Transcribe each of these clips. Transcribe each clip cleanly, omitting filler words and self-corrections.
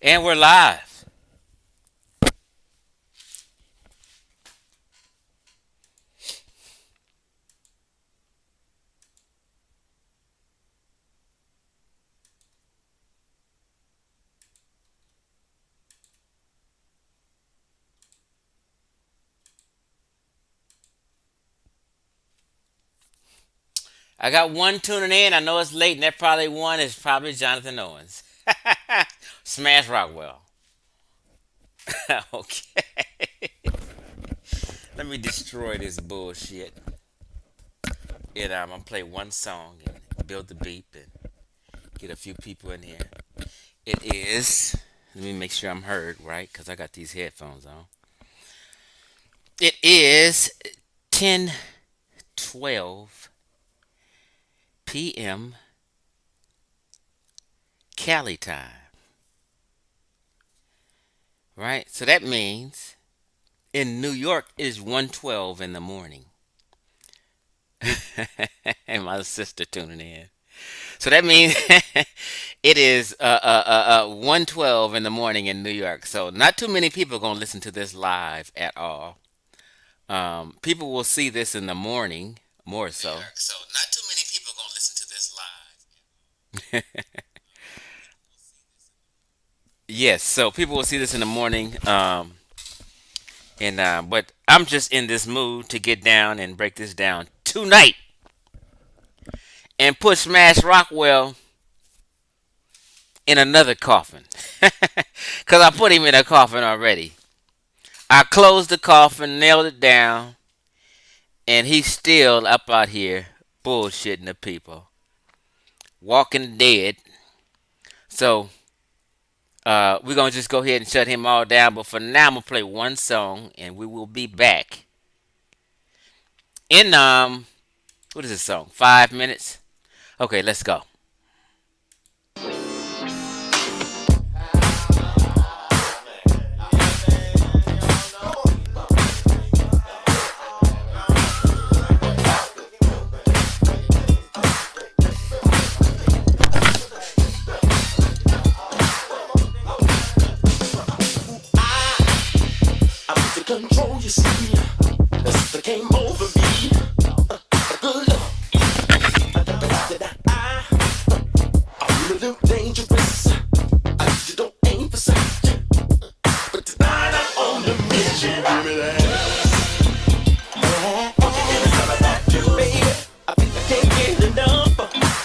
And we're live. I got one tuning in. I know it's late, and that probably one is probably Jonathan Owens. Smash Rockwell. Okay. Let me destroy this bullshit. And I'm gonna play one song and build the beat and get a few people in here. It is. Let me make sure I'm heard right, cause I got these headphones on. It is 10:12 p.m. Cali time. Right. So that means in New York it is 1:12 in the morning. And my sister tuning in. So that means it is 1:12 in the morning in New York. So not too many people are gonna listen to this live at all. People will see this in the morning more so. So not too many people are gonna listen to this live. Yes, so people will see this in the morning. And but I'm just in this mood to get down and break this down tonight and put Smash Rockwell in another coffin. Cause I put him in a coffin already. I closed the coffin, nailed it down, and he's still up out here bullshitting the people, walking dead. So we're gonna just go ahead and shut him all down. But for now, I'm gonna play one song, and we will be back in what is this song? 5 minutes. Okay, let's go. To control, you see, that's what came over me. Good love, I'm a little dangerous. I usually don't aim for sight, but tonight I'm on the mission. Give me that. Won't you give me some of that too, baby? I think I can't get enough.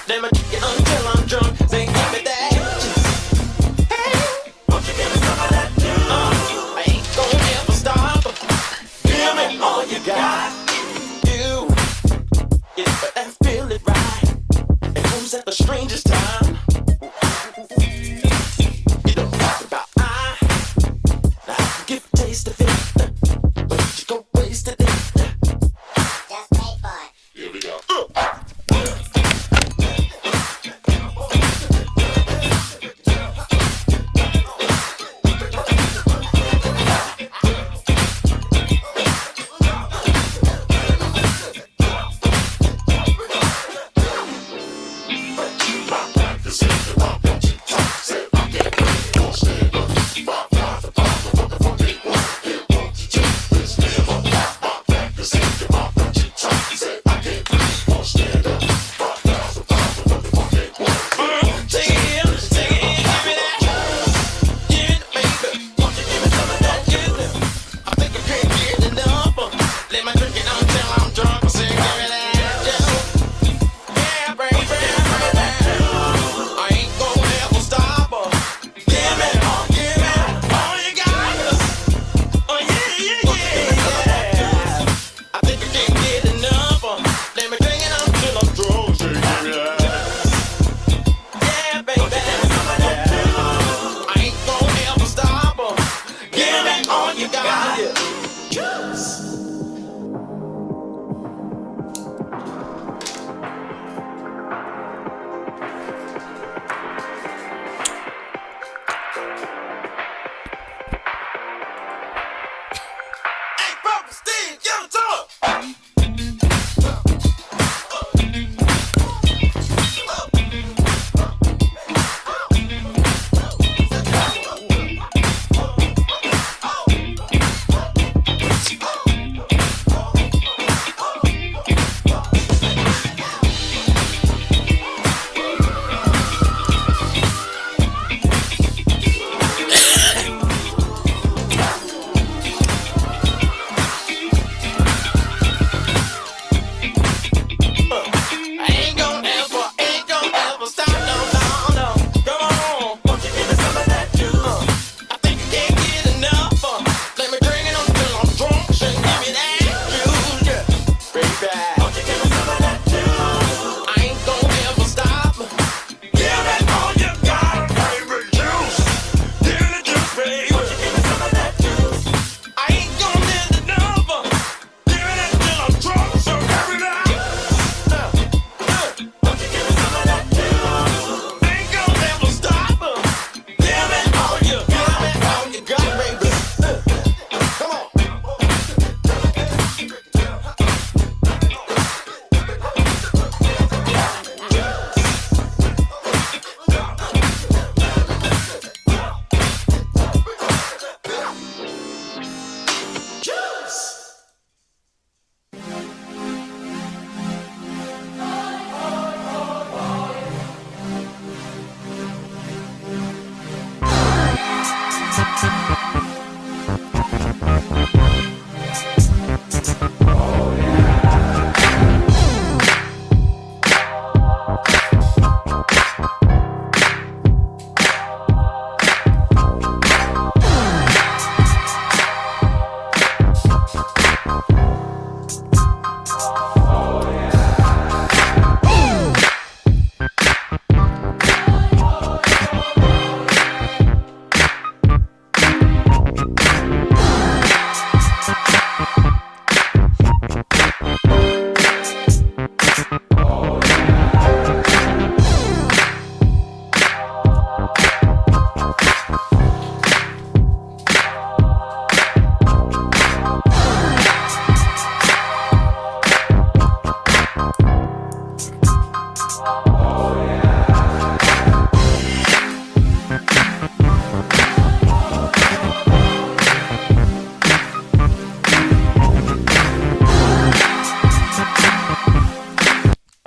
Let me kick it until I'm drunk. Say, give me that. Hey, won't you give me some of that too? I ain't gonna ever stop. Give me all you got. You, yeah, but I feel it right. It comes at the strangest time. You don't talk about now I can give a taste of it, but you go waste it. Just pay for it. Here we go.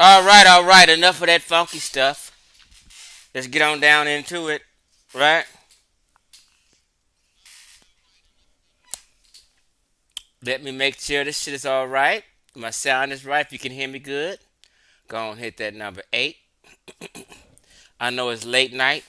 All right. Enough of that funky stuff. Let's get on down into it, right? Let me make sure this shit is all right. My sound is right. If you can hear me good, go on hit that number 8. I know it's late night.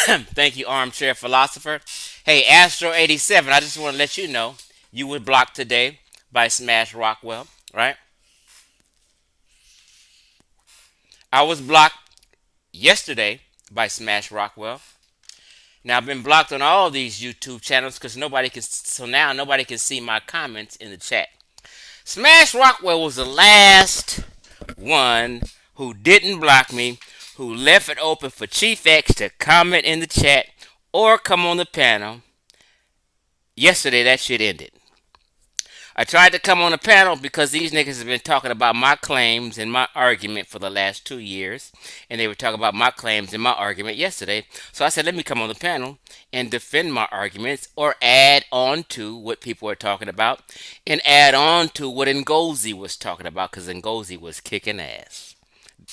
Thank you, armchair philosopher. Hey, Astro 87. I just want to let you know you were blocked today by Smash Rockwell, right? I was blocked yesterday by Smash Rockwell. Now I've been blocked on all these YouTube channels because nobody can. So now nobody can see my comments in the chat. Smash Rockwell was the last one who didn't block me, who left it open for Chief X to comment in the chat or come on the panel. Yesterday that shit ended. I tried to come on the panel because these niggas have been talking about my claims and my argument for the last 2 years. And they were talking about my claims and my argument yesterday. So I said, let me come on the panel and defend my arguments or add on to what people are talking about and add on to what Ngozi was talking about because Ngozi was kicking ass.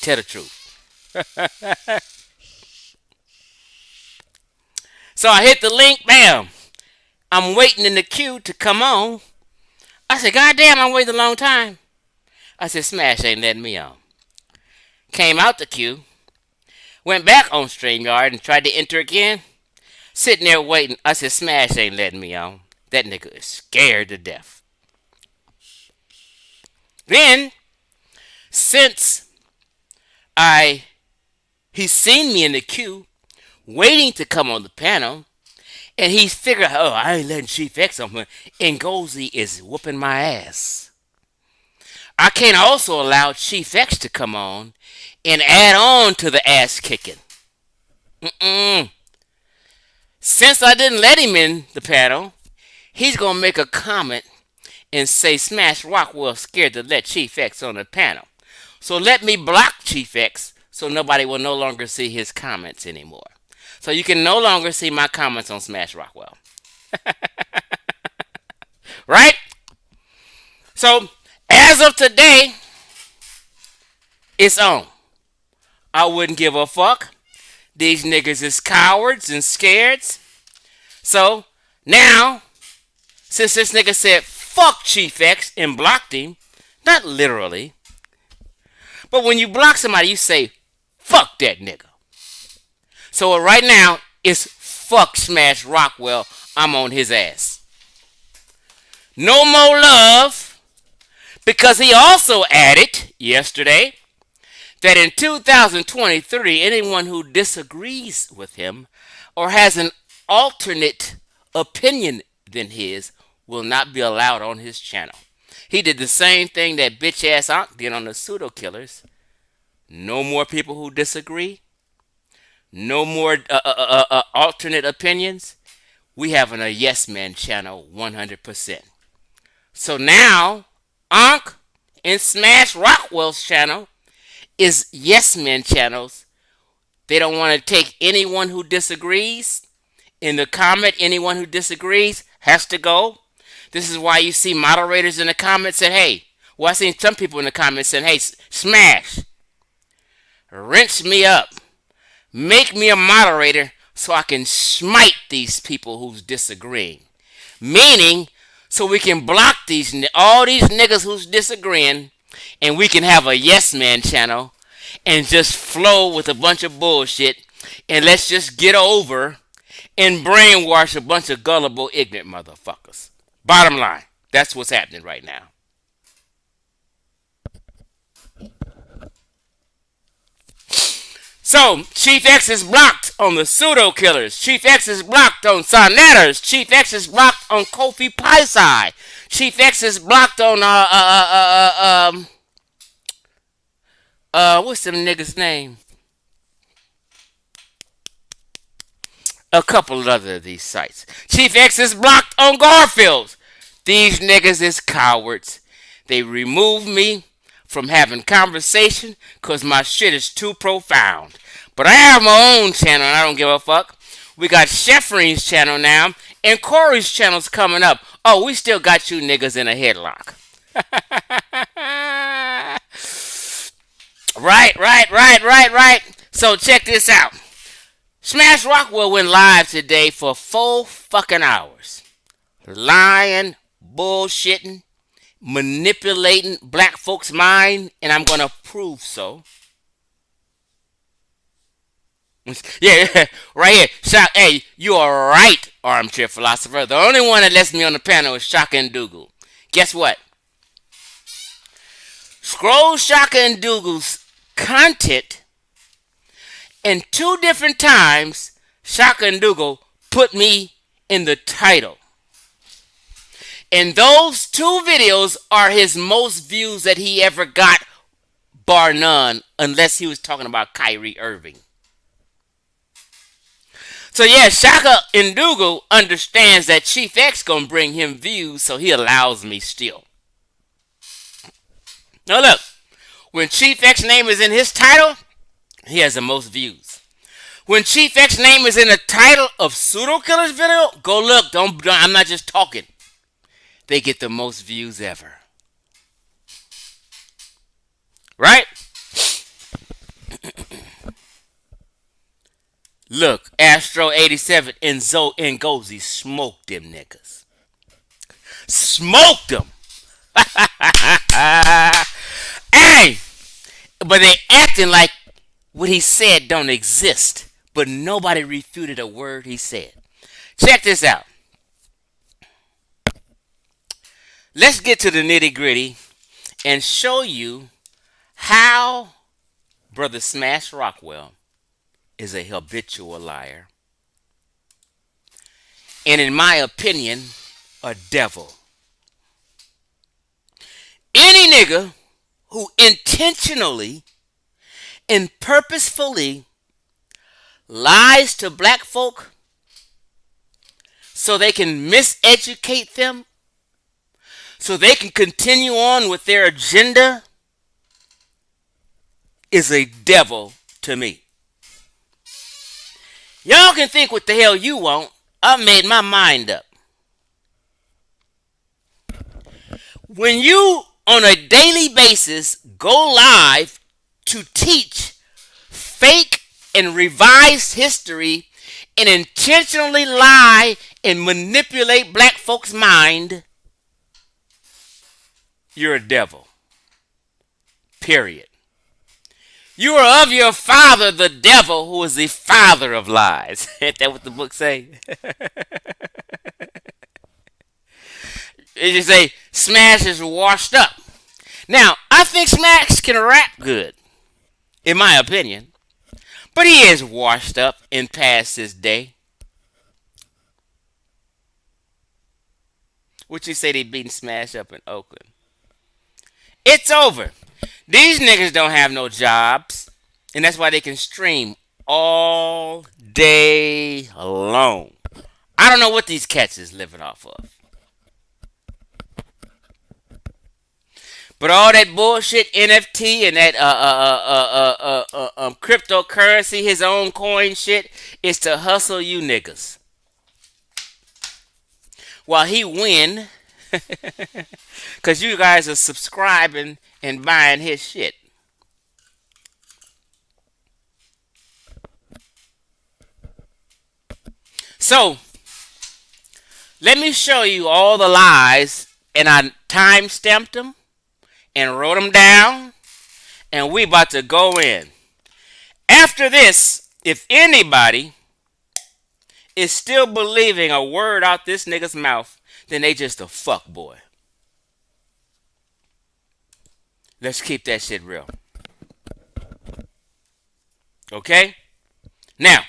Tell the truth. So I hit the link, bam. I'm waiting in the queue to come on. I said, God damn, I'm waiting a long time. I said, Smash ain't letting me on. Came out the queue, went back on StreamYard and tried to enter again. Sitting there waiting. I said, Smash ain't letting me on. That nigga is scared to death. Then, since he's seen me in the queue, waiting to come on the panel, and he's figured, oh, I ain't letting Chief X on me. And Ngozi is whooping my ass. I can't also allow Chief X to come on and add on to the ass kicking. Since I didn't let him in the panel, he's going to make a comment and say Smash Rockwell scared to let Chief X on the panel. So let me block Chief X so nobody will no longer see his comments anymore. So you can no longer see my comments on Smash Rockwell. Right? So, as of today, it's on. I wouldn't give a fuck. These niggas is cowards and scareds. So, now, since this nigga said fuck Chief X and blocked him, not literally, but when you block somebody, you say fuck that nigga. So right now, it's fuck Smash Rockwell. I'm on his ass. No more love, because he also added yesterday that in 2023, anyone who disagrees with him or has an alternate opinion than his will not be allowed on his channel. He did the same thing that bitch ass Ankh did on the pseudo killers. No more people who disagree. No more alternate opinions. We having a yes man channel 100%. So now, Ankh and Smash Rockwell's channel is yes men channels. They don't want to take anyone who disagrees. In the comment, anyone who disagrees has to go. This is why you see moderators in the comments saying, hey, well, I seen some people in the comments saying, hey, Smash, rinse me up. Make me a moderator so I can smite these people who's disagreeing. Meaning, so we can block all these niggas who's disagreeing, and we can have a yes man channel and just flow with a bunch of bullshit, and let's just get over and brainwash a bunch of gullible, ignorant motherfuckers. Bottom line, that's what's happening right now. So, Chief X is blocked on the pseudo killers. Chief X is blocked on Sonetters. Chief X is blocked on Kofi Paisai. Chief X is blocked on what's the nigga's name? A couple of other of these sites. Chief X is blocked on Garfield's. These niggas is cowards. They removed me from having conversation because my shit is too profound. But I have my own channel and I don't give a fuck. We got Sheffrin's channel now and Corey's channel's coming up. Oh, we still got you niggas in a headlock. Right. So check this out. Smash Rockwell went live today for 4 fucking hours. Lying, bullshitting, manipulating black folks' mind, and I'm gonna prove so. Yeah, right here. Shock. Hey, you are right, armchair philosopher. The only one that lets me on the panel is Shaka and Dougal. Guess what? Scroll Shaka and Dougal's content, and 2 different times, Shaka and Dougal put me in the title. And those 2 videos are his most views that he ever got, bar none, unless he was talking about Kyrie Irving. So yeah, Shaka and Dougal understands that Chief X gonna bring him views, so he allows me still. Now look, when Chief X name is in his title, he has the most views. When Chief X name is in the title of Pseudo Killer's video, go look. I'm not just talking. They get the most views ever. Right? Look, Astro 87 and Ngozi smoked them niggas. Smoked them. Hey, but they acting like what he said don't exist. But nobody refuted a word he said. Check this out. Let's get to the nitty gritty and show you how Brother Smash Rockwell is a habitual liar. And in my opinion, a devil. Any nigga who intentionally and purposefully lies to black folk so they can miseducate them, so they can continue on with their agenda, is a devil to me. Y'all can think what the hell you want. I made my mind up. When you, on a daily basis, go live to teach fake and revised history and intentionally lie and manipulate black folks' mind, you're a devil. Period. You are of your father, the devil, who is the father of lies. Ain't that what the book say? It just say Smash is washed up. Now, I think Smash can rap good, in my opinion. But he is washed up and past his day. What you say they beating Smash up in Oakland? It's over. These niggas don't have no jobs, and that's why they can stream all day long. I don't know what these cats is living off of. But all that bullshit NFT and that cryptocurrency, his own coin shit, is to hustle you niggas. While he win, because you guys are subscribing and buying his shit. So, let me show you all the lies, and I time stamped them and wrote them down, and we about to go in. After this, if anybody is still believing a word out this nigga's mouth, then they just a fuck boy. Let's keep that shit real. Okay? Now,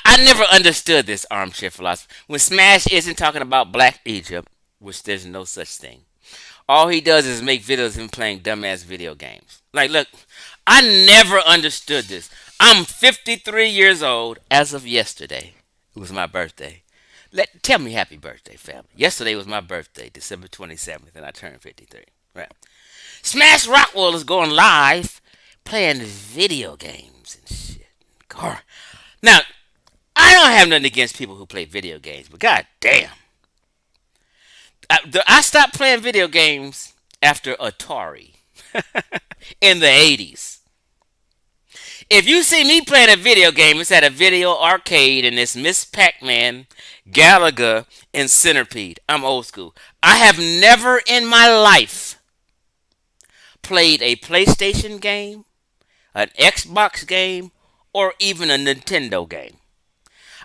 I never understood this armchair philosophy. When Smash isn't talking about Black Egypt, which there's no such thing, all he does is make videos of him playing dumbass video games. Like, look, I never understood this. I'm 53 years old as of yesterday. It was my birthday. Tell me happy birthday, family. Yesterday was my birthday, December 27th, and I turned 53. Right. Smash Rockwell is going live playing video games and shit. Now, I don't have nothing against people who play video games, but god damn. I stopped playing video games after Atari in the 80s. If you see me playing a video game, it's at a video arcade and it's Miss Pac Man, Galaga, and Centipede. I'm old school. I have never in my life played a PlayStation game, an Xbox game, or even a Nintendo game.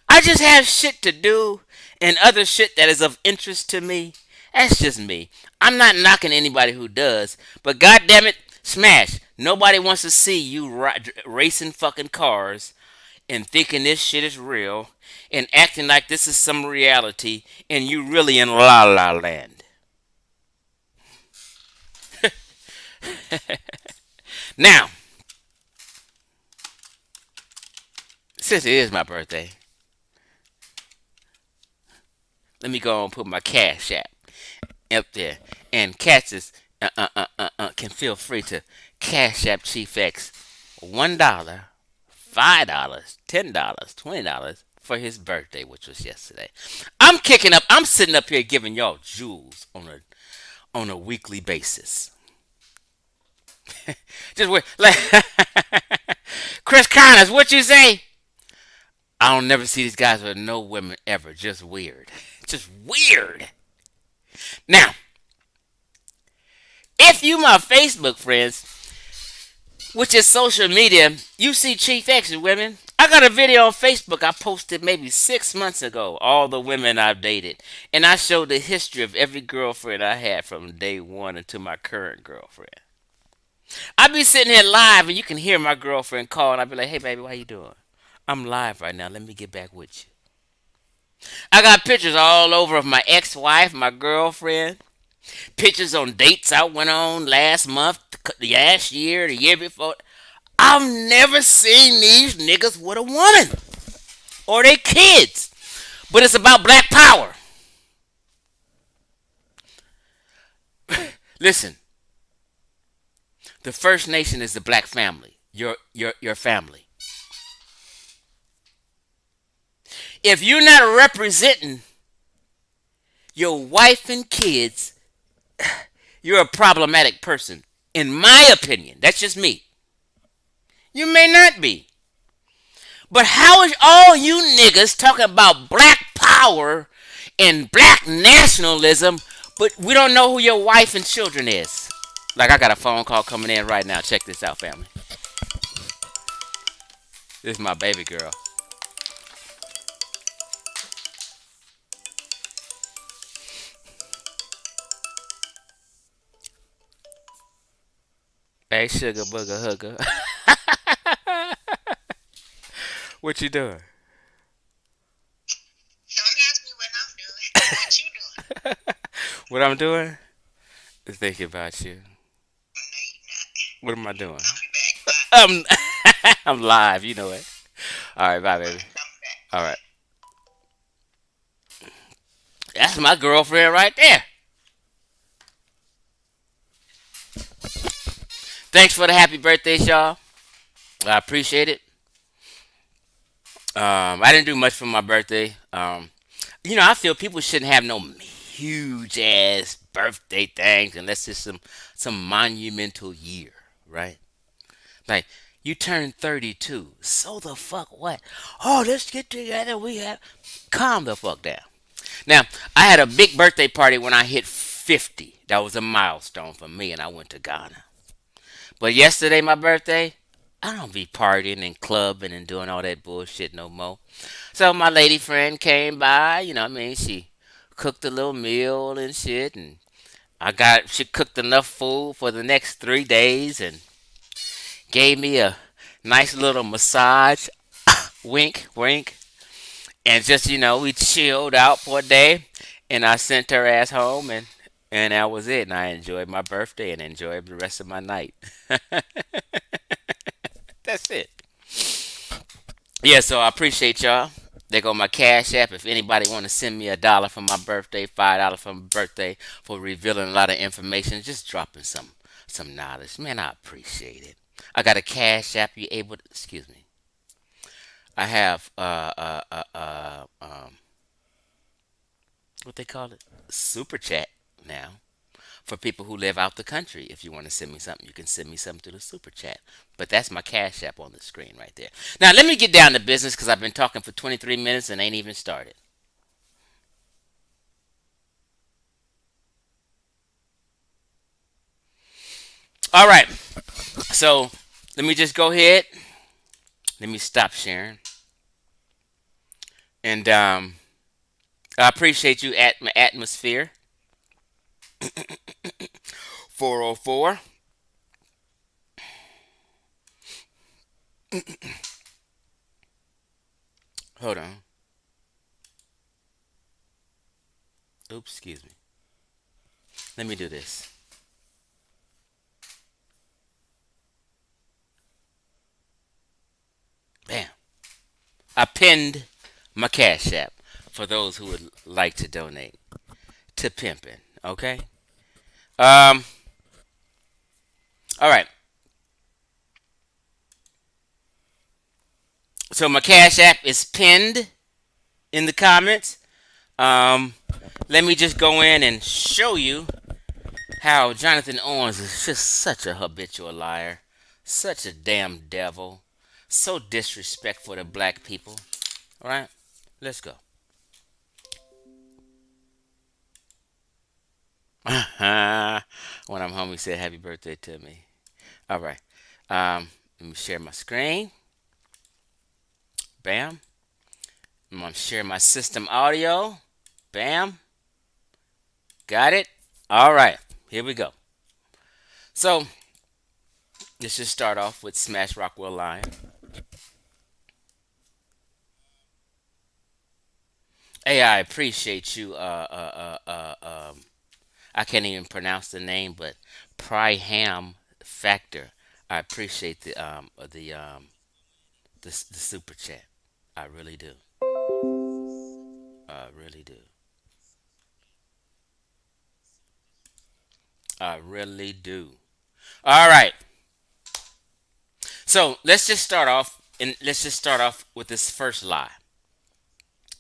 I just have shit to do and other shit that is of interest to me. That's just me. I'm not knocking anybody who does, but god damn it, Smash. Nobody wants to see you racing fucking cars and thinking this shit is real and acting like this is some reality and you really in la la land. Now, since it is my birthday, let me go and put my cash app up there. And cats is can feel free to cash app Chief X $1, $5, $10, $20 for his birthday, which was yesterday. I'm kicking up. I'm sitting up here giving y'all jewels on a weekly basis. Just wait, like Chris Connors, what you say? I don't never see these guys with no women ever. Just weird. Just weird. Now, if you my Facebook friends, which is social media, you see Chief X and women. I got a video on Facebook I posted maybe 6 months ago, all the women I've dated. And I showed the history of every girlfriend I had from day one until my current girlfriend. I be sitting here live and you can hear my girlfriend call and I be like, hey baby, how you doing? I'm live right now. Let me get back with you. I got pictures all over of my ex-wife, my girlfriend, pictures on dates I went on last month, last year, the year before. I've never seen these niggas with a woman or their kids. But it's about black power. Listen, the First Nation is the black family. Your family. If you're not representing your wife and kids, you're a problematic person. In my opinion, that's just me. You may not be. But how is all you niggas talking about black power and black nationalism, but we don't know who your wife and children is? Like, I got a phone call coming in right now. Check this out, family. This is my baby girl. Hey, sugar booger hooker. What you doing? Don't ask me what I'm doing. What you doing? What I'm doing is thinking about you. No, you're not. What am I doing? I'll be back. Bye. I'm I'm live. You know it. All right, bye, baby. I'm back. All right, that's my girlfriend right there. Thanks for the happy birthdays, y'all. I appreciate it. I didn't do much for my birthday. I feel people shouldn't have no huge ass birthday things unless it's some monumental year, right? Like you turn 32. So the fuck what? Oh, let's get together. We have calm the fuck down. Now, I had a big birthday party when I hit 50. That was a milestone for me, and I went to Ghana. But yesterday, my birthday, I don't be partying and clubbing and doing all that bullshit no more. So my lady friend came by, what I mean, she cooked a little meal and shit, and she cooked enough food for the next 3 days and gave me a nice little massage, wink, wink, and just, we chilled out for a day, and I sent her ass home, and that was it, and I enjoyed my birthday and enjoyed the rest of my night. That's it. Yeah, so I appreciate y'all. There go my cash app. If anybody want to send me $1 for my birthday, $5 for my birthday, for revealing a lot of information, just dropping some knowledge, man, I appreciate it. I got a cash app. You able to? Excuse me. I have what they call it, super chat now for people who live out the country. If you want to send me something, you can send me something through the super chat. But that's my cash app on the screen right there. Now let me get down to business because I've been talking for 23 minutes and ain't even started. All right. So let me just go ahead. Let me stop sharing. And I appreciate you at my atmosphere 404. Hold on. Oops, excuse me. Let me do this. Bam. I pinned my cash app for those who would like to donate to pimping. Okay. Um. All right. So my cash app is pinned in the comments. Um. Let me just go in and show you how Jonathan Owens is just such a habitual liar, such a damn devil, so disrespectful to black people. All right. Let's go. When I'm home, he said happy birthday to me. All right. Let me share my screen. Bam. I'm going to share my system audio. Bam. Got it. All right. Here we go. So let's just start off with Smash Rockwell line. Hey, I appreciate you. I can't even pronounce the name, but Priham Factor. I appreciate the super chat. I really do. I really do. I really do. All right. So let's just start off with this first lie.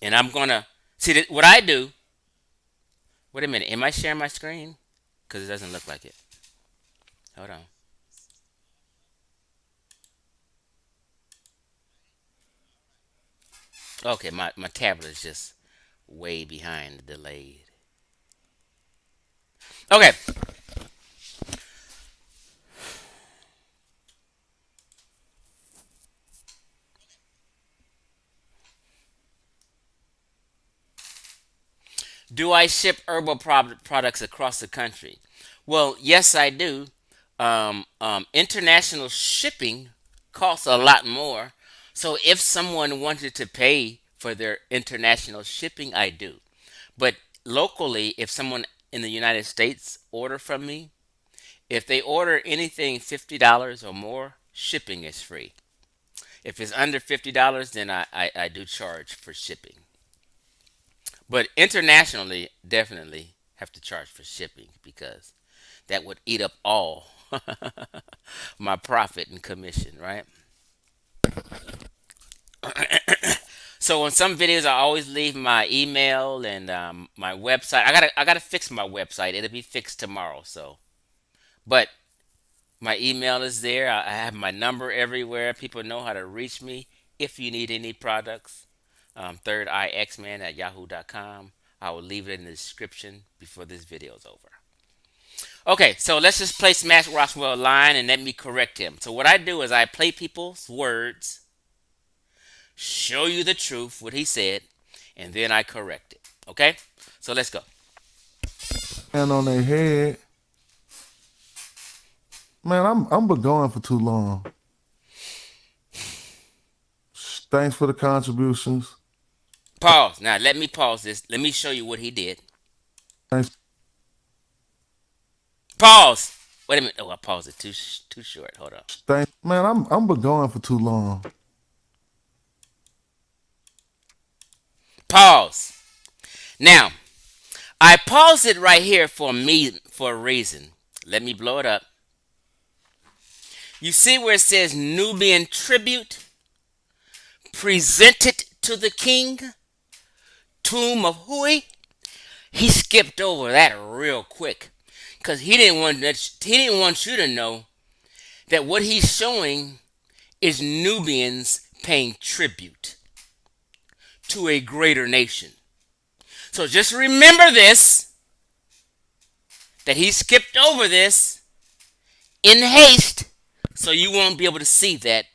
And I'm gonna see that what I do. Wait a minute. Am I sharing my screen? Because it doesn't look like it. Hold on. Okay, my tablet is just way behind delayed. Okay. Do I ship herbal products across the country? Well, yes, I do. International shipping costs a lot more. So if someone wanted to pay for their international shipping, I do. But locally, if someone in the United States order from me, if they order anything $50 or more, shipping is free. If it's under $50, then I do charge for shipping. But internationally, definitely have to charge for shipping because that would eat up all my profit and commission, right? So on some videos, I always leave my email and my website. I gotta fix my website. It'll be fixed tomorrow. So, but my email is there. I have my number everywhere. People know how to reach me if you need any products. Third Eye X Man at yahoo.com. I will leave it in the description before this video is over. Okay, so let's just play Smash Roswell line and let me correct him. So what I do is I play people's words, show you the truth, what he said, and then I correct it. Okay? So let's go. Hand on their head. Man, I'm been going for too long. Thanks for the contributions. Pause. Now let me pause this. Let me show you what he did. Thanks. Pause. Wait a minute. Oh, I paused it too short. Hold on. Thanks. Man, I'm been going for too long. Pause. Now, I paused it right here for a reason. Let me blow it up. You see where it says Nubian tribute? presented to the king, tomb of Hui, he skipped over that real quick because he didn't want you to know that what he's showing is Nubians paying tribute to a greater nation. So just remember this, that he skipped over this in haste so you won't be able to see that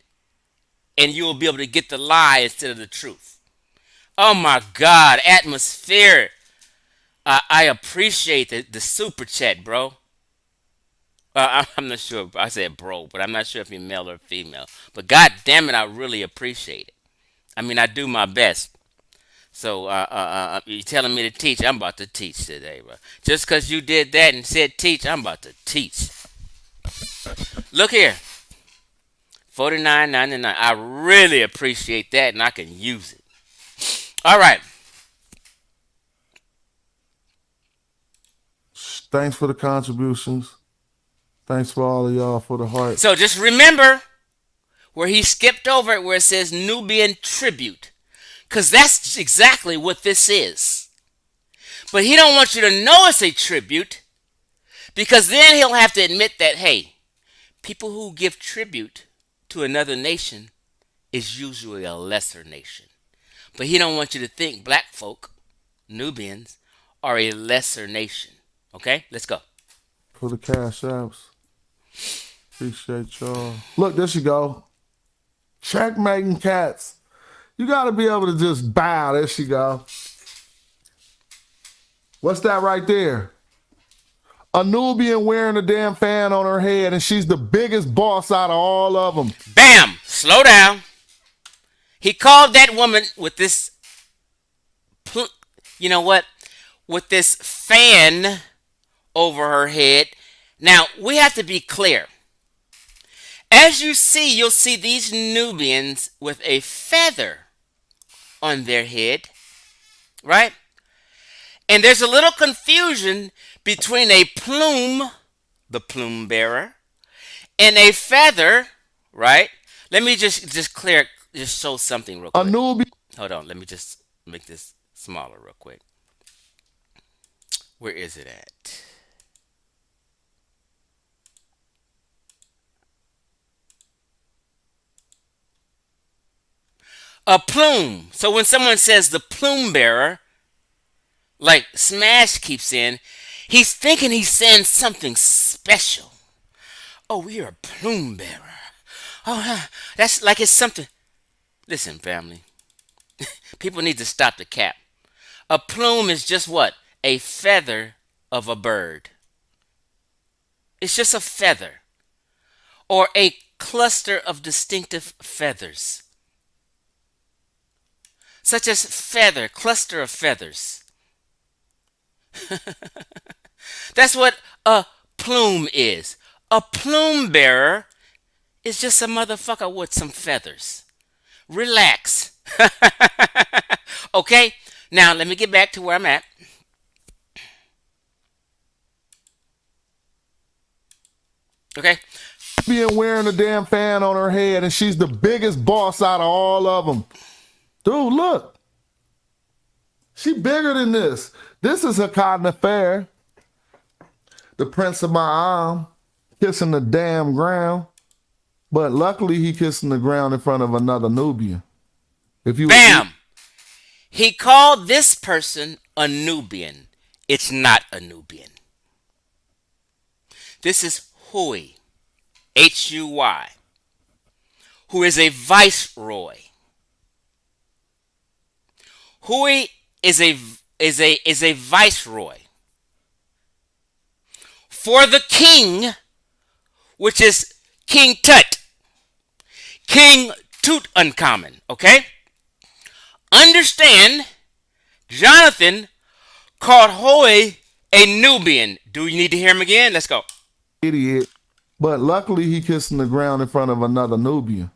and you will be able to get the lie instead of the truth. Oh my God, atmosphere. I appreciate the super chat, bro. I'm not sure. I said bro, but I'm not sure if you're male or female. But God damn it, I really appreciate it. I mean, I do my best. So you telling me to teach? I'm about to teach today, bro. Just because you did that and said teach, I'm about to teach. Look here, 49.99. I really appreciate that, and I can use it. All right. Thanks for the contributions. Thanks for all of y'all for the heart. So just remember where he skipped over it, where it says Nubian tribute, because that's exactly what this is. But he don't want you to know it's a tribute, because then he'll have to admit that, hey, people who give tribute to another nation is usually a lesser nation. But he don't want you to think black folk, Nubians, are a lesser nation. Okay, let's go. For the cash apps. Appreciate y'all. Look, there she go. Checkmating cats. You gotta be able to just bow. There she go. What's that right there? A Nubian wearing a damn fan on her head, and she's the biggest boss out of all of them. Bam! Slow down. He called that woman with this, you know what? With this fan over her head. Now, we have to be clear. As you see, you'll see these Nubians with a feather on their head, right? And there's a little confusion between a plume, the plume bearer, and a feather, right? Let me just show something real A quick. Nubian. Hold on, let me just make this smaller real quick. Where is it at? A plume. So when someone says the plume bearer, like Smash keeps in, he's thinking he's saying something special. Oh, we're a plume bearer. Oh, that's like it's something. Listen, family. People need to stop the cap. A plume is just what? A feather of a bird. It's just a feather. Or a cluster of distinctive feathers. Such as feather, cluster of feathers. That's what a plume is. A plume bearer is just a motherfucker with some feathers. Relax. Okay? Now, let me get back to where I'm at. Okay? Being wearing a damn fan on her head, and she's the biggest boss out of all of them. Dude, look. She bigger than this. This is her cotton affair. The prince of my arm, kissing the damn ground. But luckily, he kissing the ground in front of another Nubian. If you Bam! He called this person a Nubian. It's not a Nubian. This is Hui, H-U-Y, who is a viceroy. Hui is a viceroy for the king, which is King Tut, King Tutankhamun. Okay, understand? Jonathan called Hui a Nubian. Do you need to hear him again? Let's go. idiot, but luckily he kissing the ground in front of another Nubian.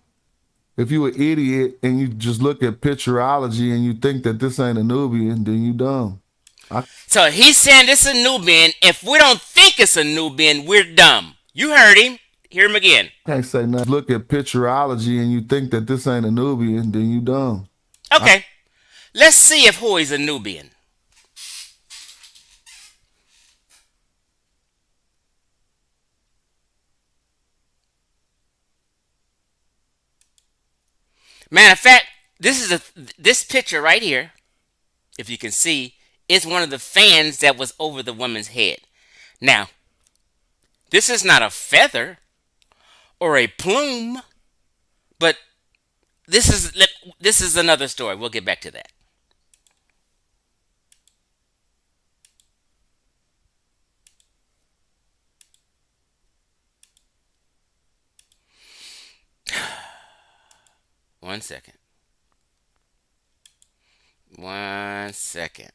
If you an idiot and you just look at picturology and you think that this ain't a Nubian, then you dumb. So he's saying this is a Nubian. If we don't think it's a Nubian, we're dumb. You heard him. Hear him again. Can't say nothing. Look at picturology and you think that this ain't a Nubian, then you dumb. Okay, let's see if Hoy's a Nubian. Matter of fact, this picture right here, if you can see, is one of the fans that was over the woman's head. Now, this is not a feather or a plume, but this is another story. We'll get back to that. One second. One second.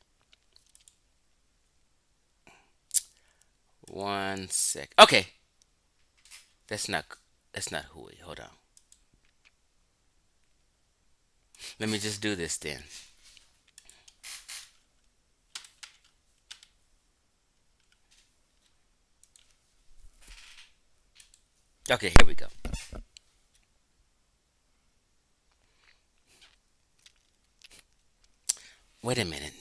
One sec. Okay, that's not Hui. Hold on. Let me just do this then. Okay, here we go. Wait a minute.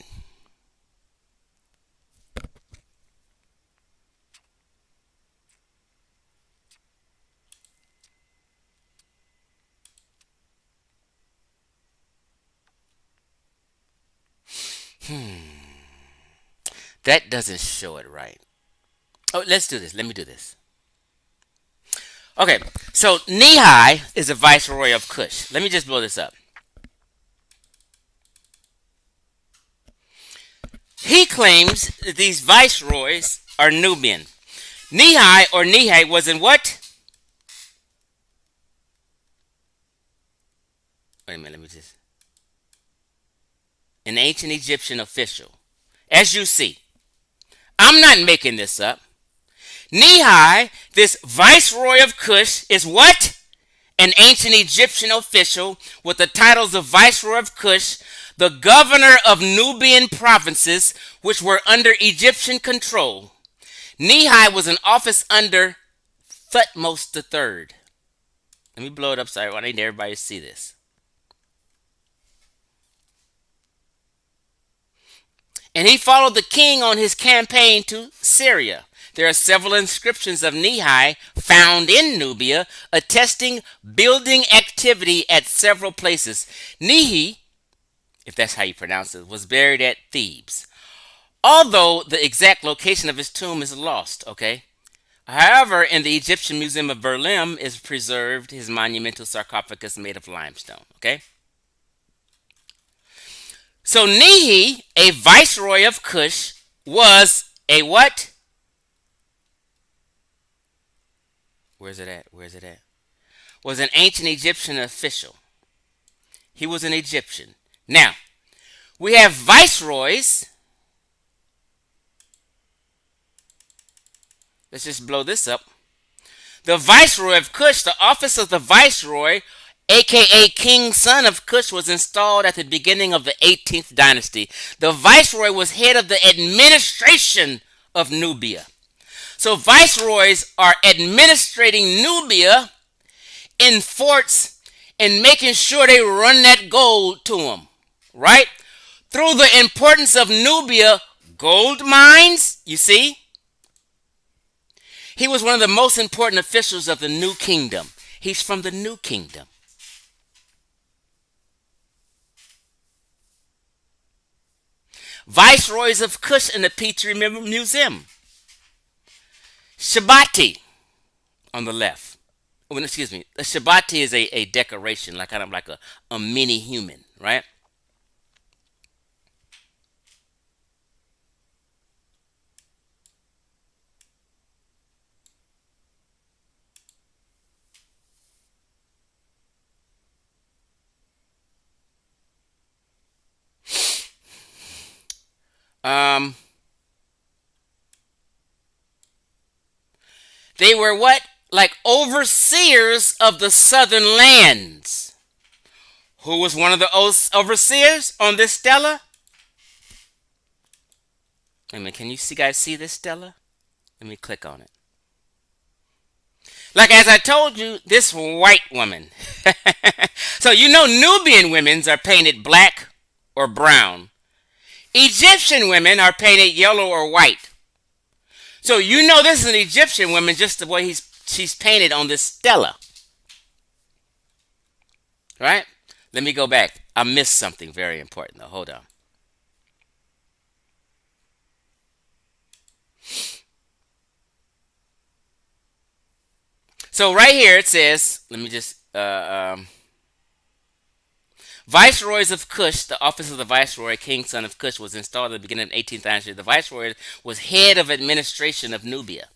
That doesn't show it right. Oh, let's do this. Let me do this. Okay, so Nehi is a viceroy of Kush. Let me just blow this up. He claims that these viceroys are Nubian. Nehi or Nehi was in what? Wait a minute, let me just. An ancient Egyptian official. As you see, I'm not making this up. Nehi, this viceroy of Kush, is what? An ancient Egyptian official with the titles of Viceroy of Kush, the governor of Nubian provinces, which were under Egyptian control. Nehi was in office under Thutmose III. Let me blow it up so I need everybody to see this. And he followed the king on his campaign to Syria. There are several inscriptions of Nehi found in Nubia attesting building activity at several places. Nehi, if that's how you pronounce it, was buried at Thebes. Although the exact location of his tomb is lost, okay? However, in the Egyptian Museum of Berlin is preserved his monumental sarcophagus made of limestone, okay? So Nehi, a viceroy of Kush, was a what? Where's it at? Where's it at? Was an ancient Egyptian official. He was an Egyptian. Now, we have viceroys. Let's just blow this up. The viceroy of Kush, the office of the viceroy, aka King Son of Kush, was installed at the beginning of the 18th dynasty. The viceroy was head of the administration of Nubia. So viceroys are administrating Nubia in forts and making sure they run that gold to them, right? Through the importance of Nubia, gold mines, you see? He was one of the most important officials of the New Kingdom. He's from the New Kingdom. Viceroys of Kush in the Petrie Museum. Shabati on the left. Oh, excuse me. A Shabati is a decoration, like kind of like a mini human, right? They were what? Like overseers of the southern lands. Who was one of the overseers on this stela? Can you guys see this stela? Let me click on it. Like as I told you, this white woman. So you know Nubian women are painted black or brown. Egyptian women are painted yellow or white. So you know this is an Egyptian woman just the way she's painted on this stela. Right? Let me go back. I missed something very important though. Hold on. So right here it says, let me just Viceroys of Kush, the office of the Viceroy, king son of Kush, was installed at the beginning of the 18th century. The Viceroy was head of administration of Nubia.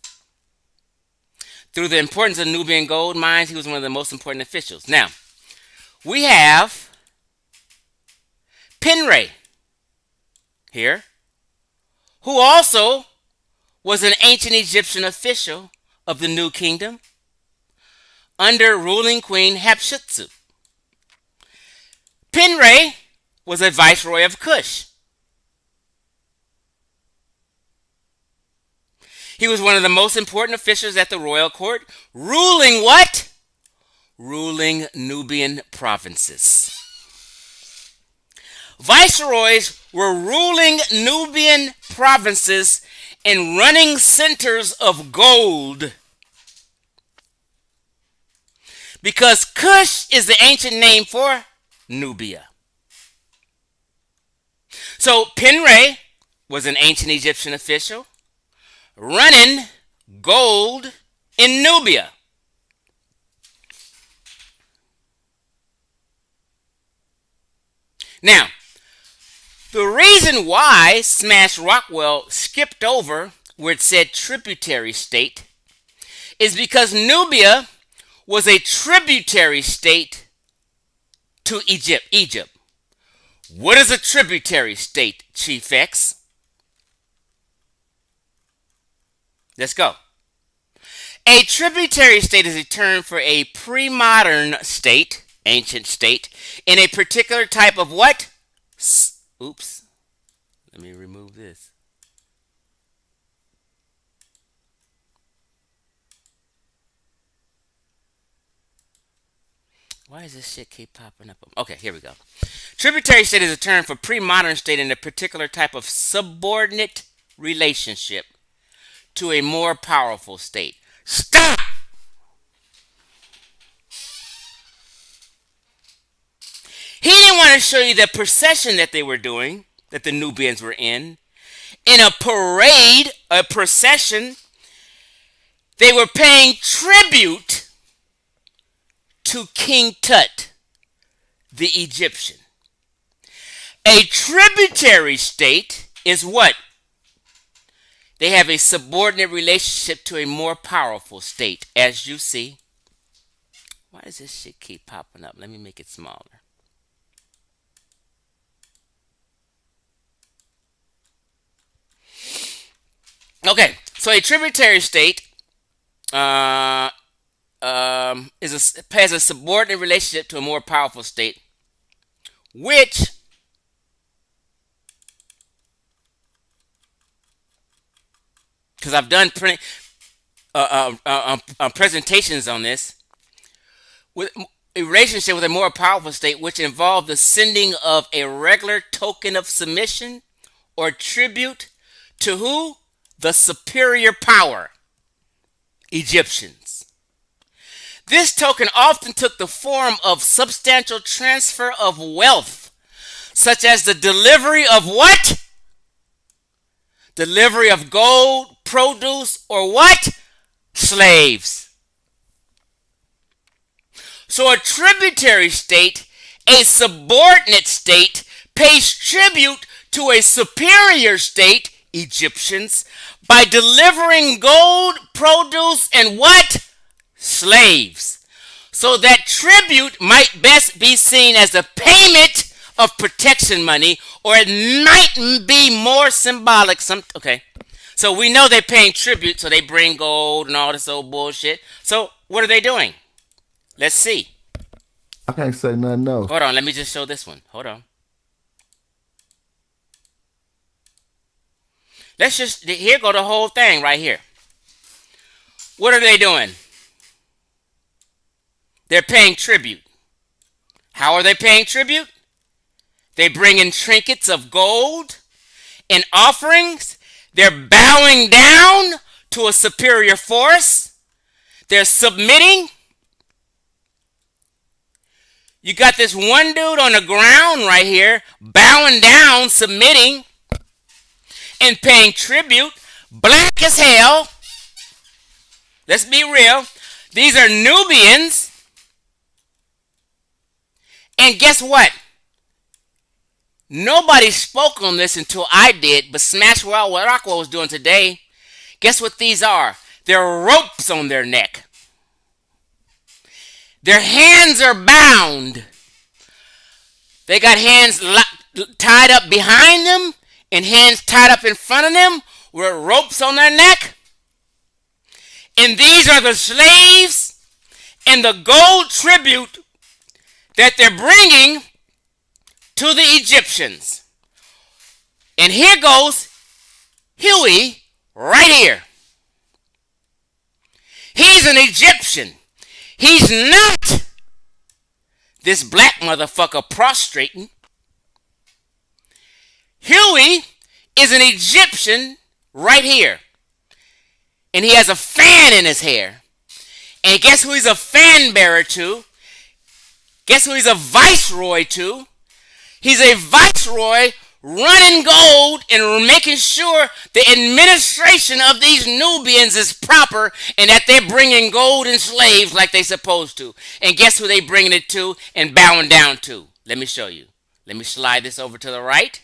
Through the importance of Nubian gold mines, he was one of the most important officials. Now, we have Penray here, who also was an ancient Egyptian official of the New Kingdom under ruling Queen Hatshepsut. Penray was a viceroy of Kush. He was one of the most important officials at the royal court, ruling what? Ruling Nubian provinces. Viceroys were ruling Nubian provinces and running centers of gold. Because Kush is the ancient name for Nubia. So Penray was an ancient Egyptian official running gold in Nubia. Now, the reason why Smash Rockwell skipped over where it said tributary state is because Nubia was a tributary state to Egypt. What is a tributary state, Chief X? Let's go. A tributary state is a term for a pre-modern state, ancient state, in a particular type of what? Oops. Let me remove this. Why does this shit keep popping up? Okay, here we go. Tributary state is a term for pre-modern state in a particular type of subordinate relationship to a more powerful state. Stop! He didn't want to show you the procession that they were doing, that the Nubians were in. In a parade, a procession, they were paying tribute to King Tut, the Egyptian. A tributary state is what? They have a subordinate relationship to a more powerful state, as you see. Why does this shit keep popping up? Let me make it smaller. Okay, so a tributary state has a subordinate relationship to a more powerful state, which because I've done presentations on this, with a relationship with a more powerful state, which involved the sending of a regular token of submission or tribute to who? The superior power, Egyptians. This token often took the form of substantial transfer of wealth, such as the delivery of what? Delivery of gold, produce, or what? Slaves. So a tributary state, a subordinate state, pays tribute to a superior state, Egyptians, by delivering gold, produce, and what? Slaves. So that tribute might best be seen as a payment of protection money, or it might be more symbolic. Okay. So we know they're paying tribute, so they bring gold and all this old bullshit. So what are they doing? Let's see. I can't say nothing else. Hold on, let me just show this one. Hold on. Let's just, here go the whole thing right here. What are they doing? They're paying tribute. How are they paying tribute? They bring in trinkets of gold and offerings. They're bowing down to a superior force. They're submitting. You got this one dude on the ground right here, bowing down, submitting, and paying tribute. Black as hell. Let's be real. These are Nubians. And guess what? Nobody spoke on this until I did, but smash what Rockwell was doing today. Guess what these are? They're ropes on their neck. Their hands are bound. They got hands tied up behind them and hands tied up in front of them with ropes on their neck. And these are the slaves and the gold tribute that they're bringing to the Egyptians. And here goes Huey right here. He's an Egyptian. He's not this black motherfucker prostrating. Huey is an Egyptian right here. And he has a fan in his hair. And guess who he's a fan bearer to? Guess who he's a viceroy to? He's a viceroy running gold and making sure the administration of these Nubians is proper and that they're bringing gold and slaves like they're supposed to. And guess who they bringing it to and bowing down to? Let me show you. Let me slide this over to the right.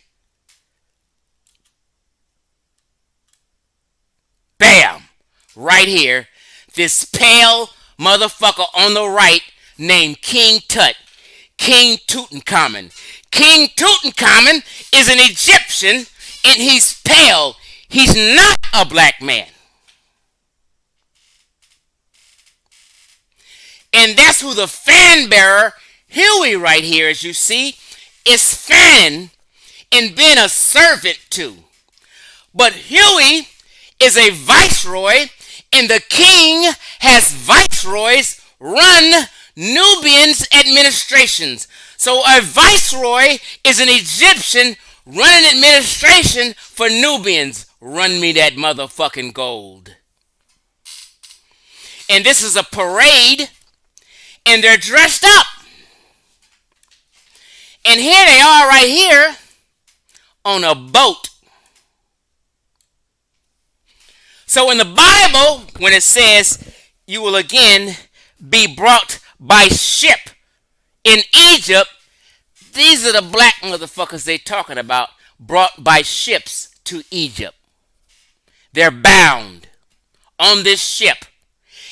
Bam! Right here. This pale motherfucker on the right named King Tut. King Tutankhamun. King Tutankhamun is an Egyptian and he's pale. He's not a black man. And that's who the fan bearer, Huey right here, as you see, is fanning and being a servant to. But Huey is a viceroy and the king has viceroys run Nubians administrations. So a viceroy is an Egyptian running administration for Nubians. Run me that motherfucking gold. And this is a parade and they're dressed up. And here they are right here on a boat. So in the Bible, when it says you will again be brought by ship in Egypt, these are the black motherfuckers they talking about, brought by ships to Egypt. They're bound on this ship.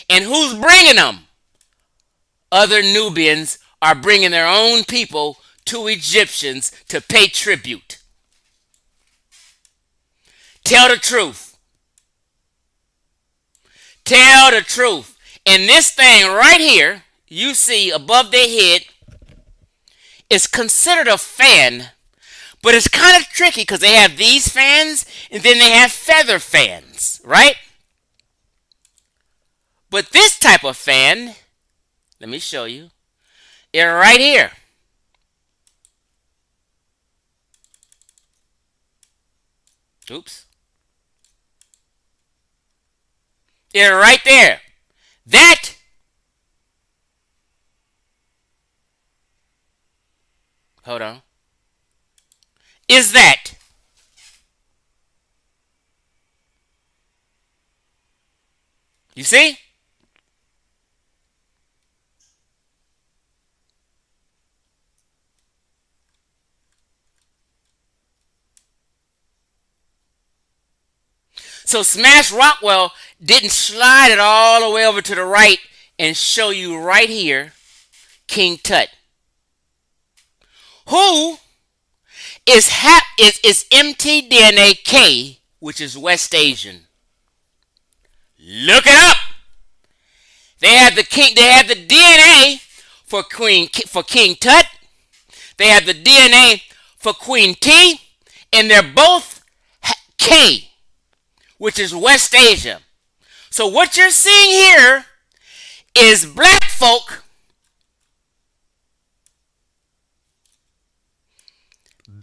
And who's bringing them? Other Nubians are bringing their own people to Egyptians to pay tribute. Tell the truth. Tell the truth. And this thing right here, you see above their head, is considered a fan, but it's kind of tricky because they have these fans and then they have feather fans, right? But this type of fan, let me show you, it's right here. Oops. It's right there. That hold on. Is that you see? So Smash Rockwell didn't slide it all the way over to the right and show you right here King Tut, who is mtDNA, which is West Asian. Look it up. They have the DNA for King Tut. They have the DNA for Queen T, and they're both K, which is West Asia. So what you're seeing here is black folk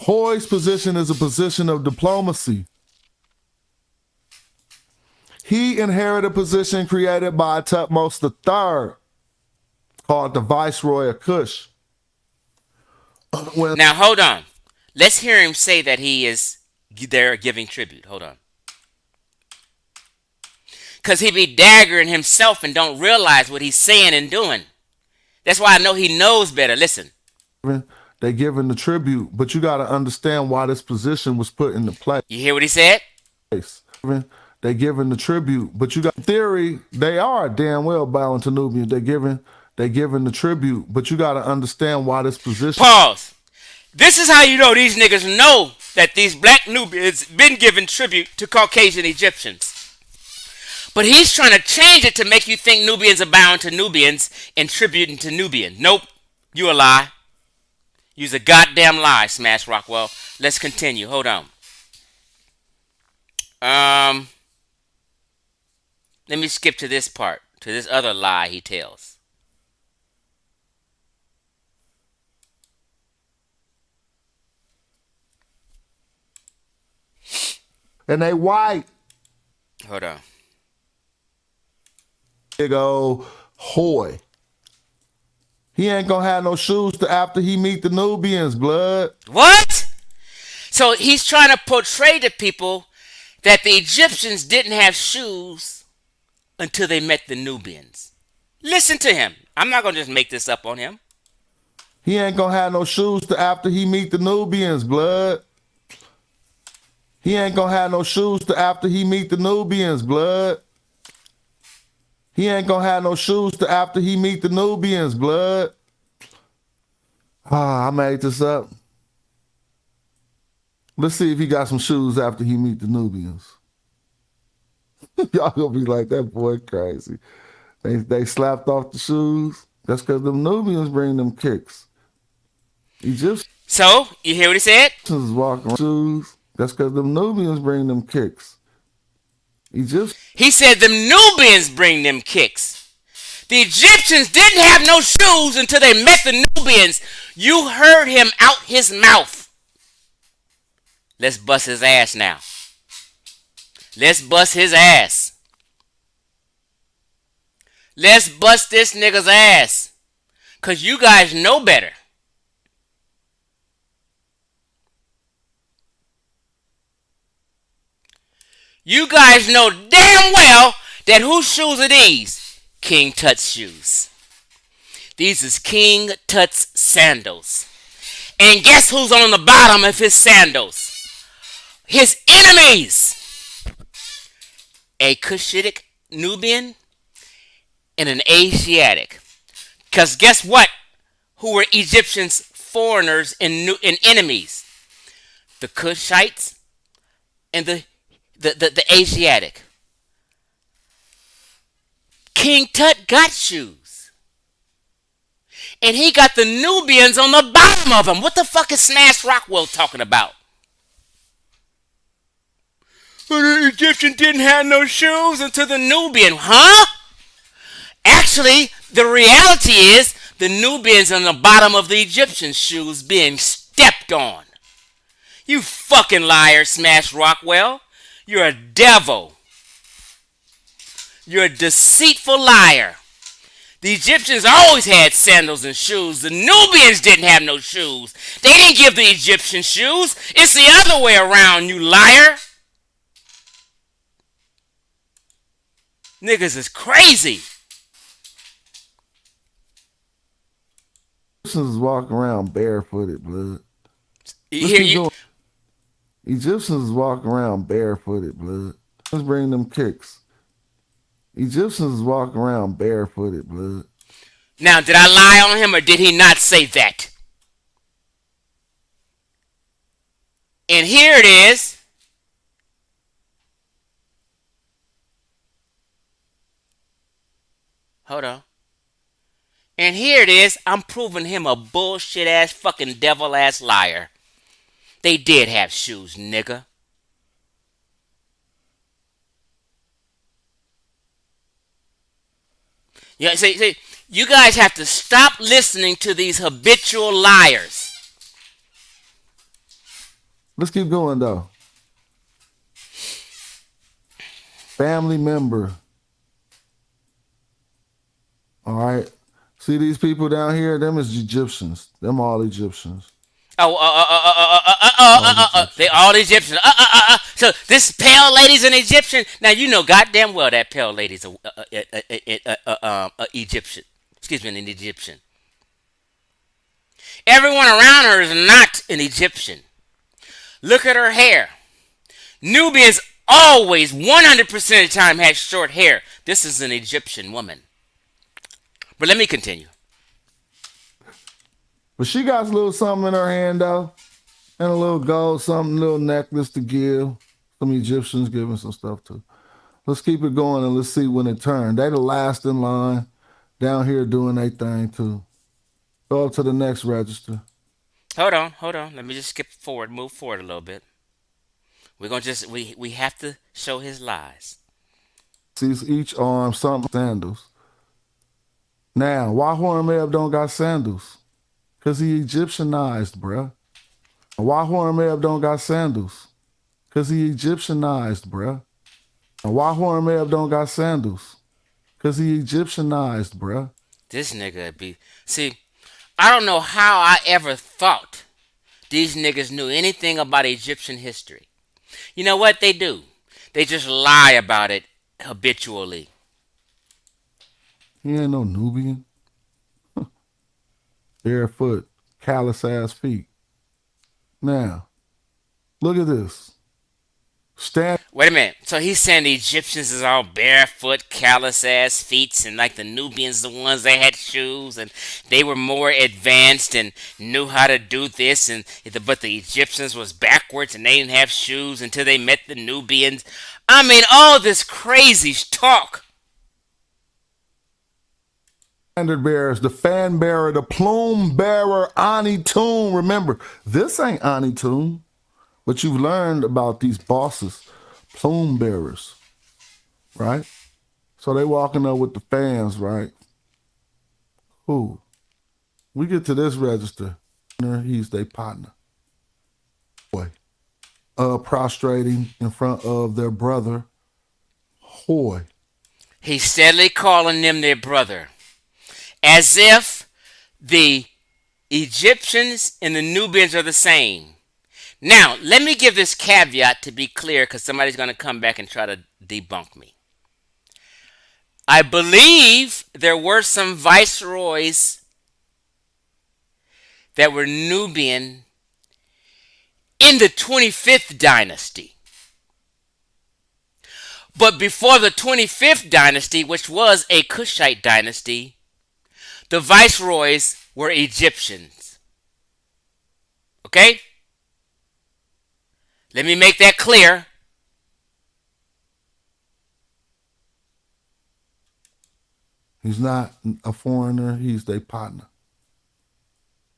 Hoy's position is a position of diplomacy. He inherited a position created by Tutmos III called the Viceroy of Kush. Now hold on. Let's hear him say that he is there giving tribute. Hold on. Because he be daggering himself and don't realize what he's saying and doing. That's why I know he knows better. Listen. They giving the tribute, but you got to understand why this position was put into place. You hear what he said? They giving the tribute, but you got theory. They are damn well bowing to Nubians. They giving the tribute, but you got to understand why this position. Pause. This is how you know these niggas know that these black Nubians been giving tribute to Caucasian Egyptians. But he's trying to change it to make you think Nubians are bowing to Nubians and tributing to Nubian. Nope. You a lie. You's a goddamn lie, Smash Rockwell. Let's continue. Hold on. Let me skip to this part, to this other lie he tells. And they white. Hold on. Big old Hoy. He ain't gonna have no shoes to after he meet the Nubians, blood. What? So he's trying to portray to people that the Egyptians didn't have shoes until they met the Nubians. Listen to him. I'm not gonna just make this up on him. He ain't gonna have no shoes to after he meet the Nubians, blood. He ain't gonna have no shoes to after he meet the Nubians, blood. He ain't gonna have no shoes to after he meet the Nubians, blood. I made this up. Let's see if he got some shoes after he meet the Nubians. Y'all gonna be like, that boy crazy. They slapped off the shoes. That's because them Nubians bring them kicks. Egyptians So, you hear what he said? walking around shoes. That's because them Nubians bring them kicks. He said the Nubians bring them kicks. The Egyptians didn't have no shoes until they met the Nubians. You heard him out his mouth. Let's bust his ass now. Let's bust his ass. Let's bust this nigga's ass. Because you guys know better. You guys know damn well that whose shoes are these? King Tut's shoes. These is King Tut's sandals. And guess who's on the bottom of his sandals? His enemies. A Cushitic Nubian and an Asiatic. Because guess what? Who were Egyptians foreigners and enemies? The Cushites and the Asiatic. King Tut got shoes. And he got the Nubians on the bottom of them. What the fuck is Smash Rockwell talking about? The Egyptian didn't have no shoes until the Nubian. Huh? Actually, the reality is the Nubians on the bottom of the Egyptian shoes being stepped on. You fucking liar, Smash Rockwell. You're a devil. You're a deceitful liar. The Egyptians always had sandals and shoes. The Nubians didn't have no shoes. They didn't give the Egyptians shoes. It's the other way around, you liar. Niggas is crazy. Egyptians is walking around barefooted, blood. You Egyptians is walking around barefooted, blood. Let's bring them kicks. Egyptians is walking around barefooted, blood. Now, did I lie on him or did he not say that? And here it is. Hold on. And here it is. I'm proving him a bullshit ass fucking devil ass liar. They did have shoes, nigga. Yeah, see, you guys have to stop listening to these habitual liars. Let's keep going though. Family member. All right. See these people down here? Them is Egyptians. Them all Egyptians. Oh, All they Egyptians. all Egyptians. So this pale lady's an Egyptian. Now you know goddamn well that pale lady's a Egyptian. Excuse me, an Egyptian. Everyone around her is not an Egyptian. Look at her hair. Nubians always, 100% of the time, had short hair. This is an Egyptian woman. But let me continue. But she got a little something in her hand though. And a little gold, something, little necklace to give. Some Egyptians giving some stuff too. Let's keep it going and let's see when it turns. They the last in line down here doing their thing too. Go up to the next register. Hold on, hold on. Let me just skip forward, move forward a little bit. We're gonna just we have to show his lies. Sees each arm something sandals. Now, why Horemheb don't got sandals? Cause he Egyptianized, bruh. Why Horemheb don't got sandals? Cause he Egyptianized, bruh. Why Horemheb don't got sandals? Cause he Egyptianized, bruh. This nigga be see. I don't know how I ever thought these niggas knew anything about Egyptian history. You know what they do? They just lie about it habitually. He ain't no Nubian. Barefoot, callous ass feet. Now, look at this. Stand Wait a minute. So he's saying the Egyptians is all barefoot, callous ass feet, and like the Nubians, the ones that had shoes, and they were more advanced and knew how to do this, and but the Egyptians was backwards and they didn't have shoes until they met the Nubians. I mean, all this crazy talk. standard bearers, the fan bearer, the plume bearer, Ani Toon. Remember, this ain't Ani Toon, but you've learned about these bosses, plume bearers, right? So they walking up with the fans, right? Who? We get to this register. He's their partner. Boy. Prostrating in front of their brother, Hoy. He's steadily calling them their brother, as if the Egyptians and the Nubians are the same. Now, let me give this caveat to be clear because somebody's going to come back and try to debunk me. I believe there were some viceroys that were Nubian in the 25th dynasty. But before the 25th dynasty, which was a Kushite dynasty, the viceroys were Egyptians. Okay? Let me make that clear. He's not a foreigner, he's their partner.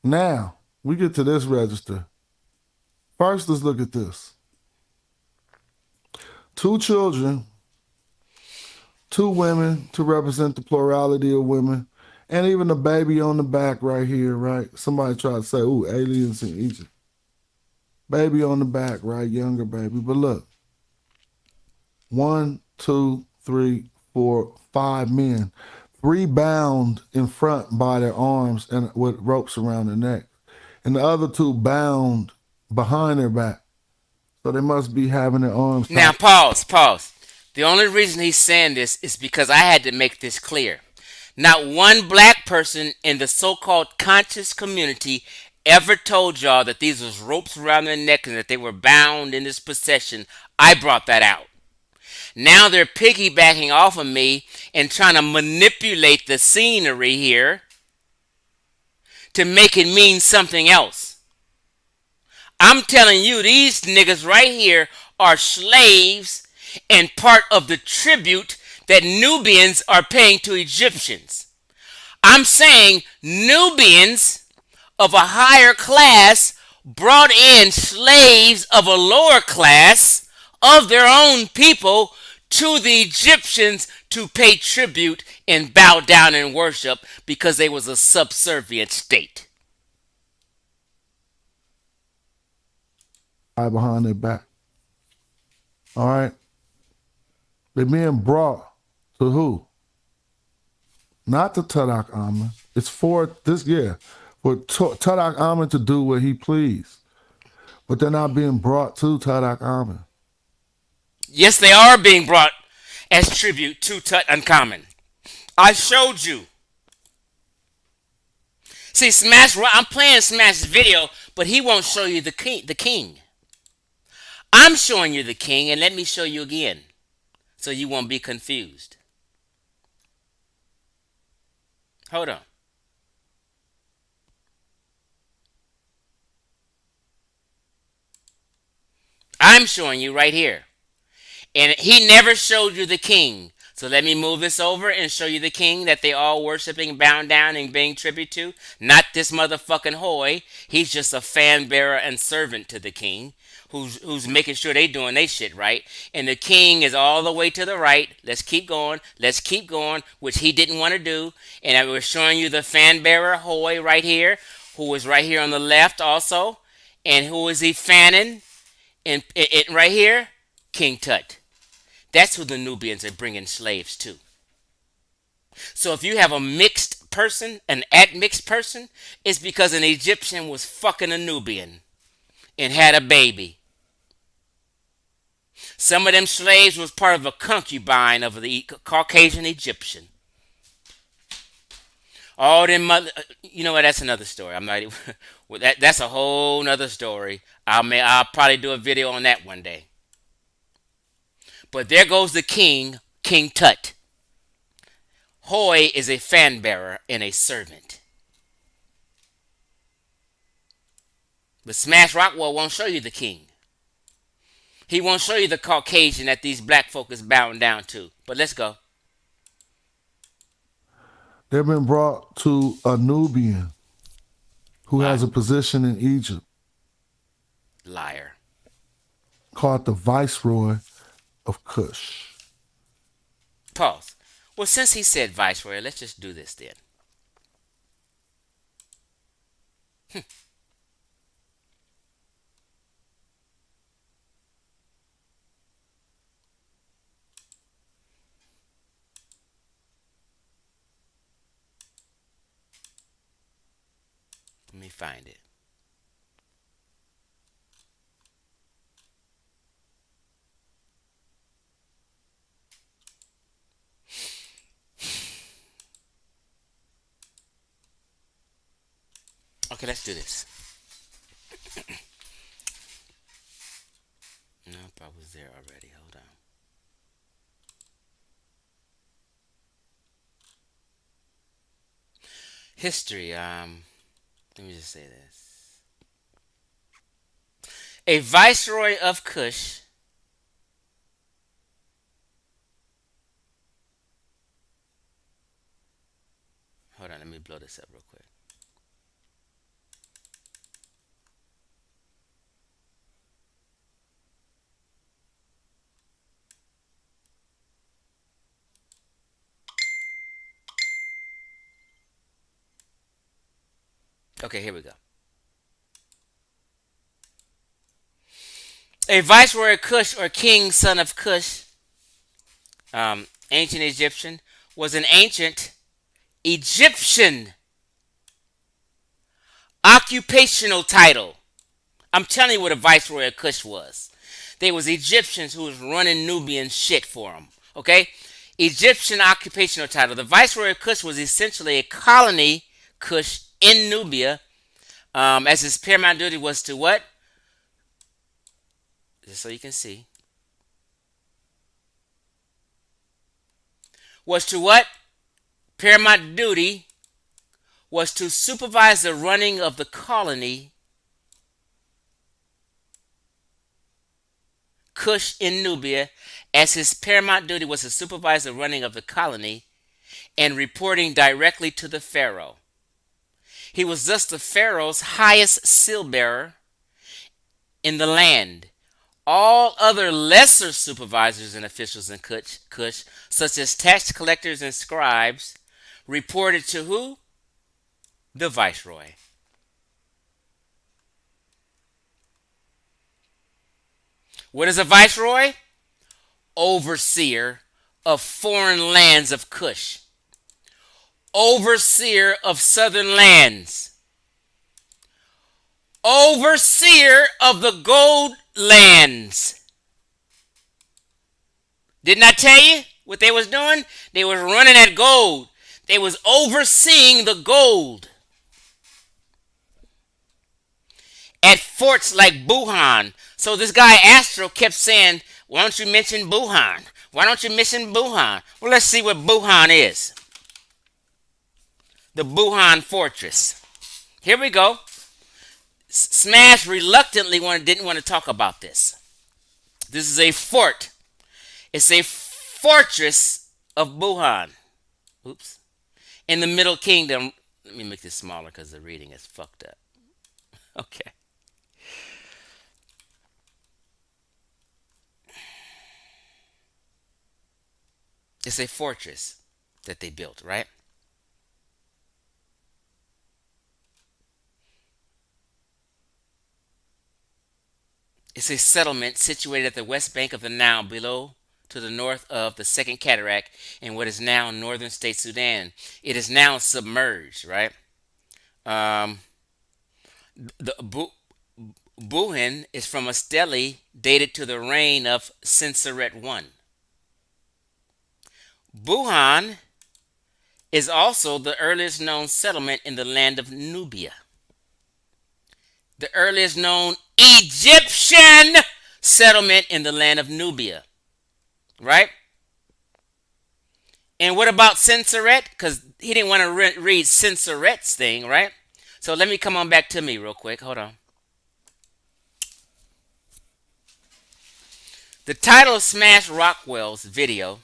Now, we get to this register. First, let's look at this. 2 children, 2 women to represent the plurality of women, and even a baby on the back right here, right? Somebody tried to say, ooh, aliens in Egypt. Baby on the back, right? Younger baby. But look, 1, 2, 3, 4, 5 men. 3 bound in front by their arms and with ropes around their neck. And the other 2 bound behind their back. So they must be having their arms Now, tied. pause. The only reason he's saying this is because I had to make this clear. Not one black person in the so-called conscious community ever told y'all that these was ropes around their neck and that they were bound in this procession. I brought that out. Now they're piggybacking off of me and trying to manipulate the scenery here to make it mean something else. I'm telling you, these niggas right here are slaves and part of the tribute that Nubians are paying to Egyptians. I'm saying Nubians of a higher class brought in slaves of a lower class of their own people to the Egyptians to pay tribute and bow down and worship because they was a subservient state. behind their back. All right? They're being brought to who? Not to Tadak Amin. It's for this year, for Tadak Amin to do what he please. But they're not being brought to Tadak Amin. Yes, they are being brought as tribute to Tut Uncommon. I showed you. See, I'm playing Smash's video, but he won't show you the king. I'm showing you the king, and let me show you again, so you won't be confused. Hold on. I'm showing you right here. And he never showed you the king. So let me move this over and show you the king that they all worshiping, bowing down, and paying tribute to. Not this motherfucking hoy. He's just a fan bearer and servant to the king, who's making sure they doing they shit right. And the king is all the way to the right. Let's keep going. Let's keep going, which he didn't want to do. And I was showing you the fan bearer hoy right here, who is right here on the left also. And who is he fanning? And it right here, King Tut. That's who the Nubians are bringing slaves to. So if you have a mixed person, an admixed person, it's because an Egyptian was fucking a Nubian and had a baby. Some of them slaves was part of a concubine of the Caucasian Egyptian. All them mother, you know what? That's another story. I'm not. Well, that's a whole nother story. I'll probably do a video on that one day. But there goes the king, King Tut. Hoy is a fan bearer and a servant. But Smash Rockwell won't show you the king. He won't show you the Caucasian that these black folk is bowing down to. But let's go. They've been brought to a Nubian who Wow. has a position in Egypt Liar. called the Viceroy of Kush. Pause. Well, since he said Viceroy, let's just do this then. Let me find it. Okay, let's do this. Nope, I was there already. Hold on. History. Let me just say this. A viceroy of Kush. Hold on, let me blow this up real quick. Okay, here we go. A viceroy of Kush, or king, son of Kush, ancient Egyptian, was an ancient Egyptian occupational title. I'm telling you what a viceroy of Kush was. They was Egyptians who was running Nubian shit for them. Okay? Egyptian occupational title. The viceroy of Kush was essentially a colony, Kush, in Nubia, as his paramount duty was to what? Just so you can see. Was to what? Paramount duty was to supervise the running of the colony Kush in Nubia, as his paramount duty was to supervise the running of the colony and reporting directly to the pharaoh. He was thus the pharaoh's highest seal bearer in the land. All other lesser supervisors and officials in Kush, such as tax collectors and scribes, reported to who? The viceroy. What is a viceroy? Overseer of foreign lands of Cush. Overseer of southern lands. Overseer of the gold lands. Didn't I tell you what they was doing? They was running at gold. They was overseeing the gold at forts like Buhan. So this guy Astro kept saying, why don't you mention Buhan? Why don't you mention Buhan? Well, let's see what Buhan is. The Buhan fortress. Here we go. Smash reluctantly didn't want to talk about this. This is a fort. It's a fortress of Buhan. Oops. In the Middle Kingdom. Let me make this smaller because the reading is fucked up. Okay. It's a fortress that they built, right? It's a settlement situated at the west bank of the Nile, below to the north of the Second Cataract in what is now northern state Sudan. It is now submerged, right? Um, the Buhin is from a stele dated to the reign of Senseret I. Buhan is also the earliest known settlement in the land of Nubia. The earliest known Egyptian settlement in the land of Nubia. Right? And what about Senseret? Because he didn't want to read Senseret's thing, right? So let me come on back to me real quick. Hold on. The title of Smash Rockwell's video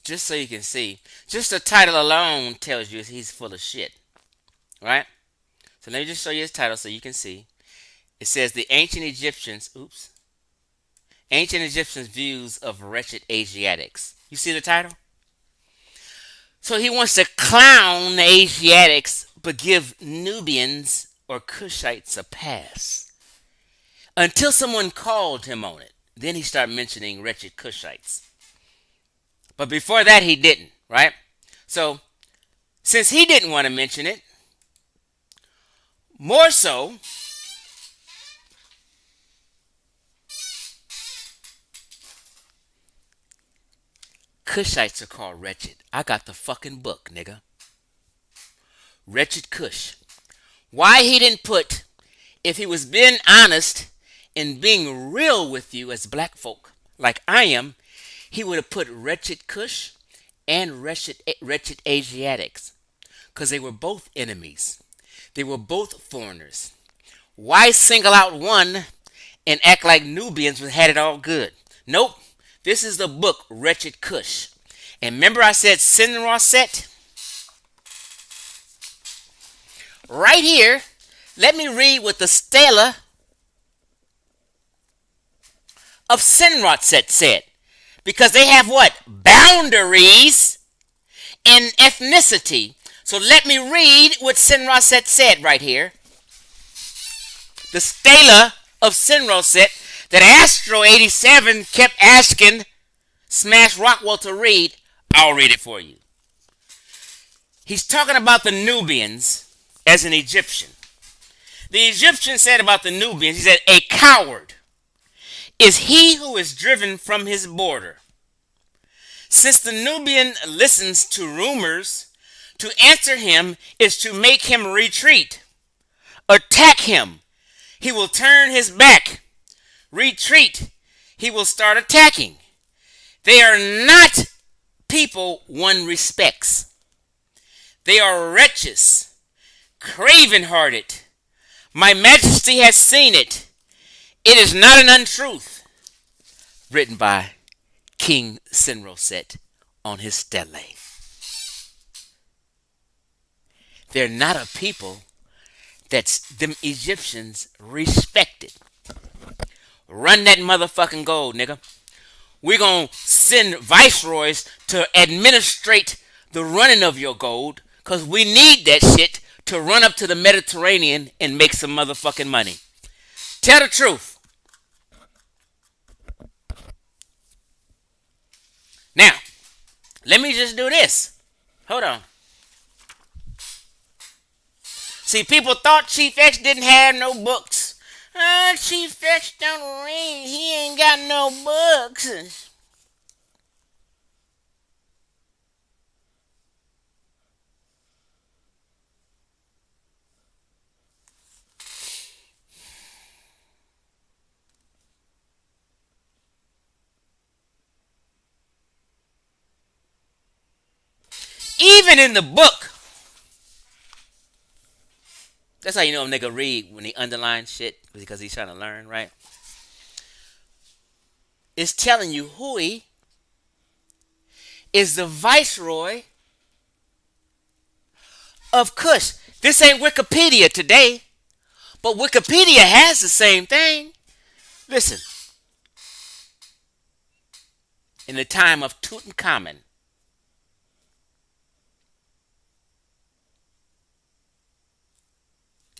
just so you can see, just the title alone tells you he's full of shit, right? So let me just show you his title so you can see. It says the ancient Egyptians' views of wretched Asiatics. You see the title? So he wants to clown the Asiatics, but give Nubians or Cushites a pass. Until someone called him on it. Then he started mentioning wretched Cushites. But before that, he didn't, right? So, since he didn't want to mention it, more so, Cushites are called wretched. I got the fucking book, nigga. Wretched Cush. Why he didn't put, if he was being honest and being real with you as black folk, like I am, he would have put wretched Cush and wretched Asiatics. Because they were both enemies. They were both foreigners. Why single out one and act like Nubians had it all good? Nope. This is the book, Wretched Cush. And remember I said Sinraset? Right here, let me read what the Stela of Sinraset said. Because they have what? Boundaries and ethnicity. So let me read what Sinraset said right here. The Stela of Sinraset that Astro 87 kept asking Smash Rockwell to read. I'll read it for you. He's talking about the Nubians as an Egyptian. The Egyptian said about the Nubians, he said, a coward is he who is driven from his border. Since the Nubian listens to rumors, to answer him is to make him retreat. Attack him. He will turn his back. Retreat. He will start attacking. They are not people one respects. They are wretches, craven-hearted. My majesty has seen it. It is not an untruth. Written by King Sinraset on his stele. They're not a people that them Egyptians respected. Run that motherfucking gold, nigga. We're gonna send viceroys to administrate the running of your gold because we need that shit to run up to the Mediterranean and make some motherfucking money. Tell the truth. Now, let me just do this. Hold on. See, people thought Chief X didn't have no books. Chief X don't read. He ain't got no books. Even in the book, that's how you know a nigga read when he underlines shit because he's trying to learn, right? It's telling you Hui is the viceroy of Kush. This ain't Wikipedia today, but Wikipedia has the same thing. Listen, in the time of Tutankhamun,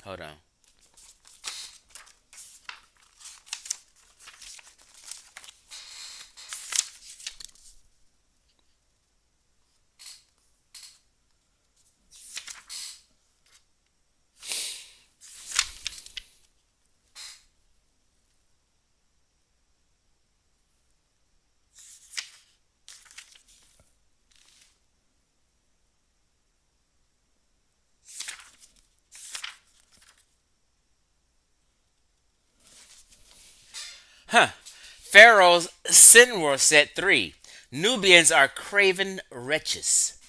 hold on. Huh. Pharaoh's Sinwar set 3. Nubians are craven wretches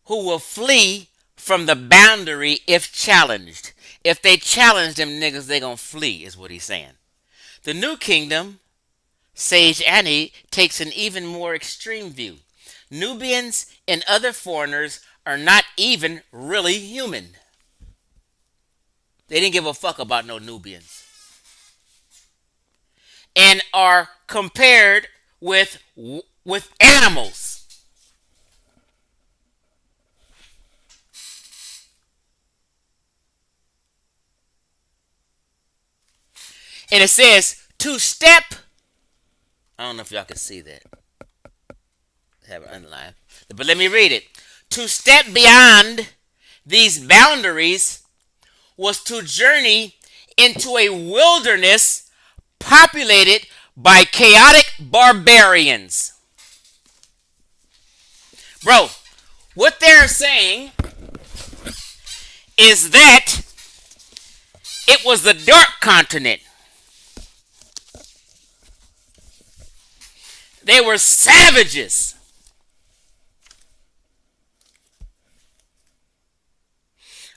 who will flee from the boundary if challenged. If they challenge them niggas, they gonna flee, is what he's saying. The New Kingdom, Sage Annie, takes an even more extreme view. Nubians and other foreigners are not even really human. They didn't give a fuck about no Nubians. And are compared with animals. And it says to step. I don't know if y'all can see that. Have it underlined. But let me read it. To step beyond these boundaries was to journey into a wilderness populated by chaotic barbarians. Bro, what they're saying is that it was the dark continent. They were savages.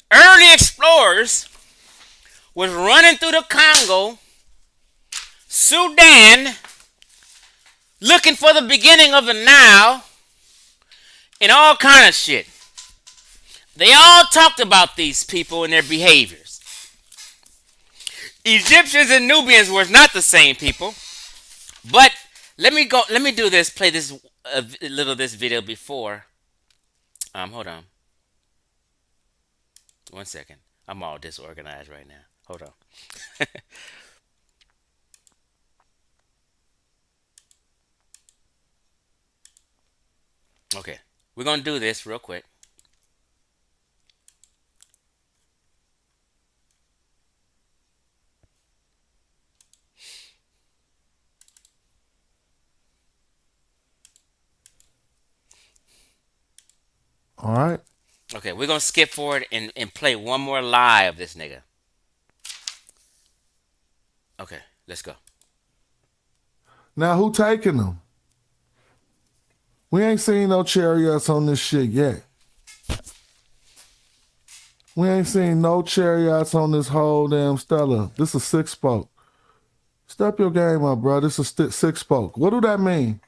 Early explorers was running through the Congo, Sudan, looking for the beginning of the Nile, and all kind of shit. They all talked about these people and their behaviors. Egyptians and Nubians were not the same people, but let me go. Let me do this. Play this little this video before. Hold on. 1 second. I'm all disorganized right now. Hold on. Okay, we're gonna do this real quick. All right. Okay, we're gonna skip forward and play one more lie of this nigga. Okay, let's go. Now who taking them? We ain't seen no chariots on this shit yet. We ain't seen no chariots on this whole damn Stella. This is six spoke. Step your game up, bro. This is six spoke. What do that mean?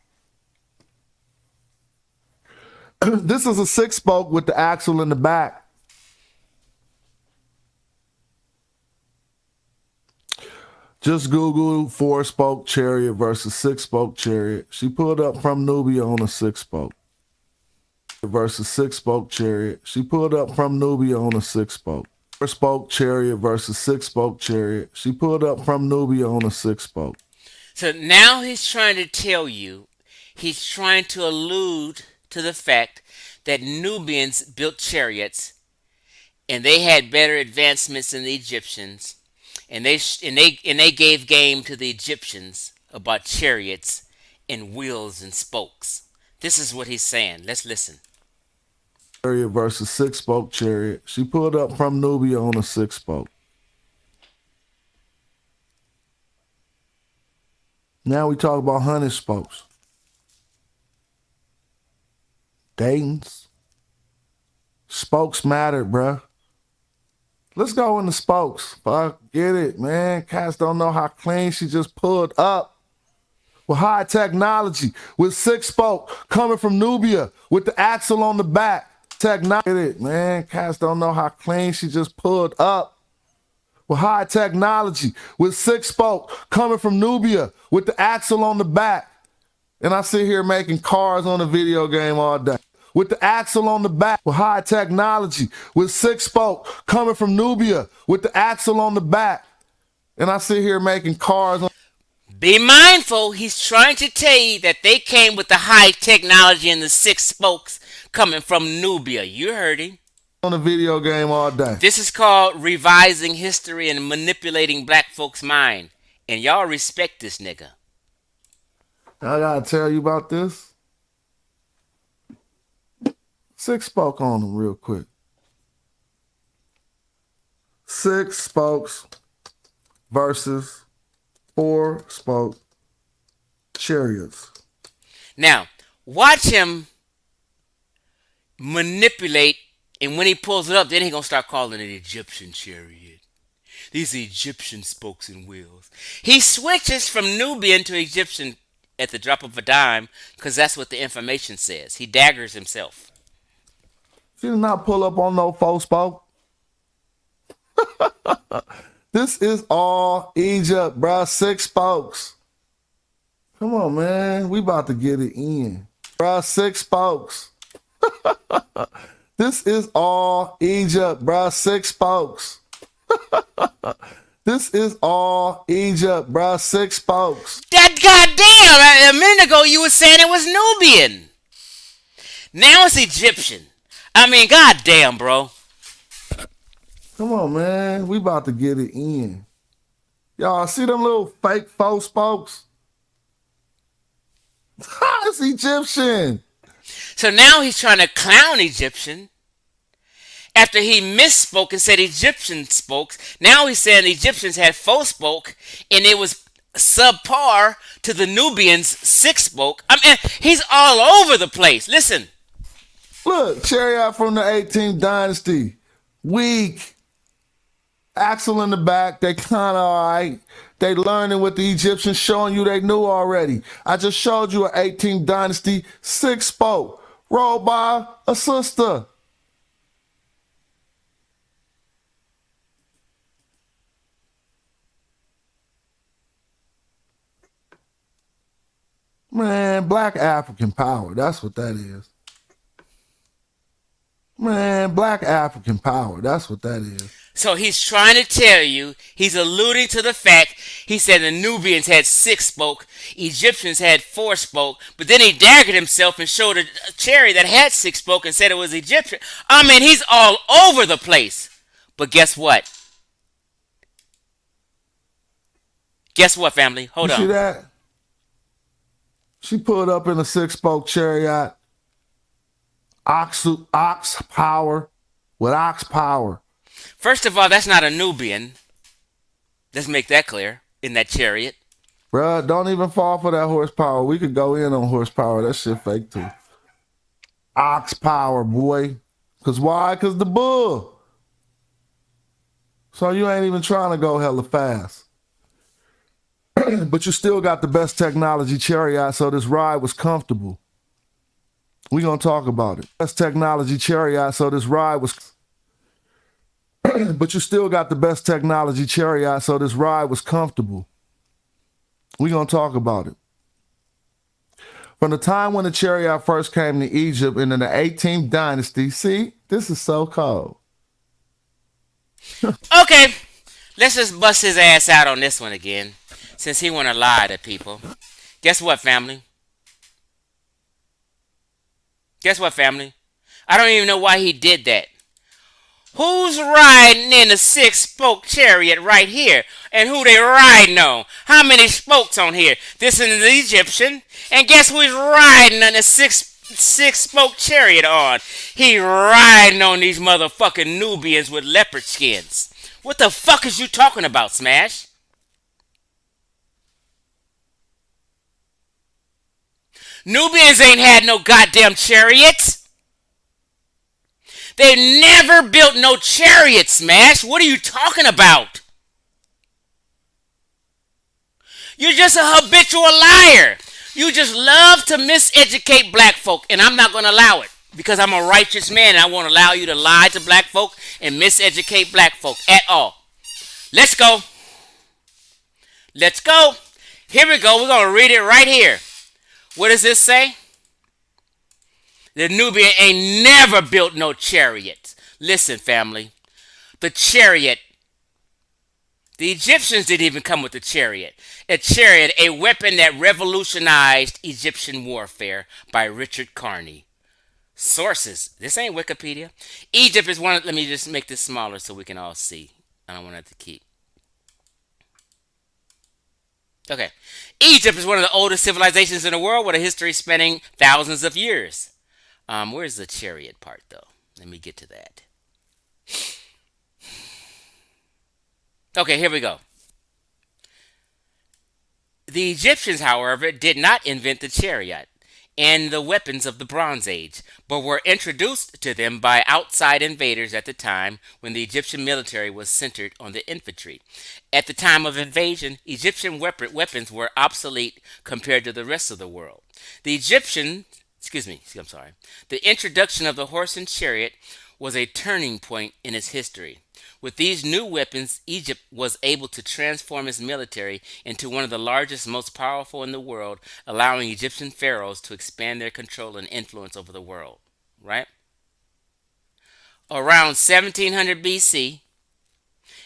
This is a six spoke with the axle in the back. Just Google 4-spoke chariot versus 6-spoke chariot. She pulled up from Nubia on a 6-spoke. Versus 6-spoke chariot. She pulled up from Nubia on a 6-spoke. 4-spoke chariot versus 6-spoke chariot. She pulled up from Nubia on a 6-spoke. So now he's trying to tell you, he's trying to allude to the fact that Nubians built chariots and they had better advancements than the Egyptians, and they gave game to the Egyptians about chariots and wheels and spokes. This is what he's saying. Let's listen. Chariot versus 6-spoke chariot. She pulled up from Nubia on a 6-spoke. Now we talk about 100 spokes. Dayton's. Spokes matter, bruh. Let's go into spokes. Fuck, get it, man. Cats don't know how clean she just pulled up. With high technology, with 6-spoke coming from Nubia, with the axle on the back. Get it, man. Cats don't know how clean she just pulled up. With high technology, with 6-spoke coming from Nubia, with the axle on the back. And I sit here making cars on a video game all day. With the axle on the back, with high technology, with 6-spoke coming from Nubia, with the axle on the back. And I sit here making cars on. Be mindful, he's trying to tell you that they came with the high technology and the 6 spokes coming from Nubia. You heard him. On a video game all day. This is called revising history and manipulating black folks' mind. And y'all respect this nigga. I gotta tell you about this. 6-spoke on them real quick. 6 spokes versus 4-spoke chariots. Now, watch him manipulate, and when he pulls it up, then he's going to start calling it Egyptian chariot. These are Egyptian spokes and wheels. He switches from Nubian to Egyptian at the drop of a dime because that's what the information says. He daggers himself. She did not pull up on no 4-spoke. This is all Egypt, bruh. 6 spokes. Come on, man. We about to get it in. Bruh, 6 spokes. This is all Egypt, bruh. 6 spokes. This is all Egypt, bruh. 6 spokes. That goddamn! A minute ago you were saying it was Nubian. Now it's Egyptian. I mean, goddamn, bro. Come on, man. We about to get it in. Y'all see them little fake 4-spokes? It's Egyptian. So now he's trying to clown Egyptian. After he misspoke and said Egyptian spokes, now he's saying the Egyptians had 4-spoke and it was subpar to the Nubians 6-spoke. I mean, he's all over the place. Listen. Look, chariot from the 18th dynasty. Weak. Axle in the back. They kind of all right. They learning what the Egyptians showing you they knew already. I just showed you an 18th dynasty 6-spoke. Rolled by a sister. Man, black African power. That's what that is. Man, black African power. That's what that is. So he's trying to tell you, he's alluding to the fact, he said the Nubians had 6-spoke, Egyptians had 4-spoke, but then he daggered himself and showed a chariot that had 6-spoke and said it was Egyptian. I mean, he's all over the place. But guess what? Guess what, family? Hold on. You see that? She pulled up in a 6-spoke chariot. Ox power with ox power. First of all, that's not a Nubian. Let's make that clear. In that chariot. Bruh, don't even fall for that horsepower. We could go in on horsepower. That shit fake too. Ox power, boy. Cause why? Cause the bull. So you ain't even trying to go hella fast. But you still got the best technology chariot, so this ride was comfortable. We gonna talk about it. Best technology chariot, so this ride was. But you still got the best technology chariot, so this ride was comfortable. We're going to talk about it. From the time when the chariot first came to Egypt and in the 18th dynasty, see, this is so cold. Okay, let's just bust his ass out on this one again, since he want to lie to people. Guess what, family? Guess what, family? I don't even know why he did that. Who's riding in a six-spoke chariot right here? And who they riding on? How many spokes on here? This is the Egyptian. And guess who he's riding on a six-spoke chariot on? He riding on these motherfucking Nubians with leopard skins. What the fuck is you talking about, Smash? Nubians ain't had no goddamn chariots. They never built no chariot, Smash. What are you talking about? You're just a habitual liar. You just love to miseducate black folk, and I'm not going to allow it because I'm a righteous man and I won't allow you to lie to black folk and miseducate black folk at all. Let's go. Let's go. Here we go. We're going to read it right here. What does this say? The Nubian ain't never built no chariot. Listen, family. The chariot. The Egyptians didn't even come with a chariot. A chariot, a weapon that revolutionized Egyptian warfare by Richard Carney. Sources. This ain't Wikipedia. Egypt is one of, let me just make this smaller so we can all see. I don't want it to keep. Okay. Egypt is one of the oldest civilizations in the world with a history spanning thousands of years. Where's the chariot part, though? Let me get to that. Okay, here we go. The Egyptians, however, did not invent the chariot and the weapons of the Bronze Age, but were introduced to them by outside invaders at the time when the Egyptian military was centered on the infantry. At the time of invasion, Egyptian weapons were obsolete compared to the rest of the world. The Egyptian I'm sorry. The introduction of the horse and chariot was a turning point in its history. With these new weapons, Egypt was able to transform its military into one of the largest, most powerful in the world, allowing Egyptian pharaohs to expand their control and influence over the world. Right? Around 1700 BC,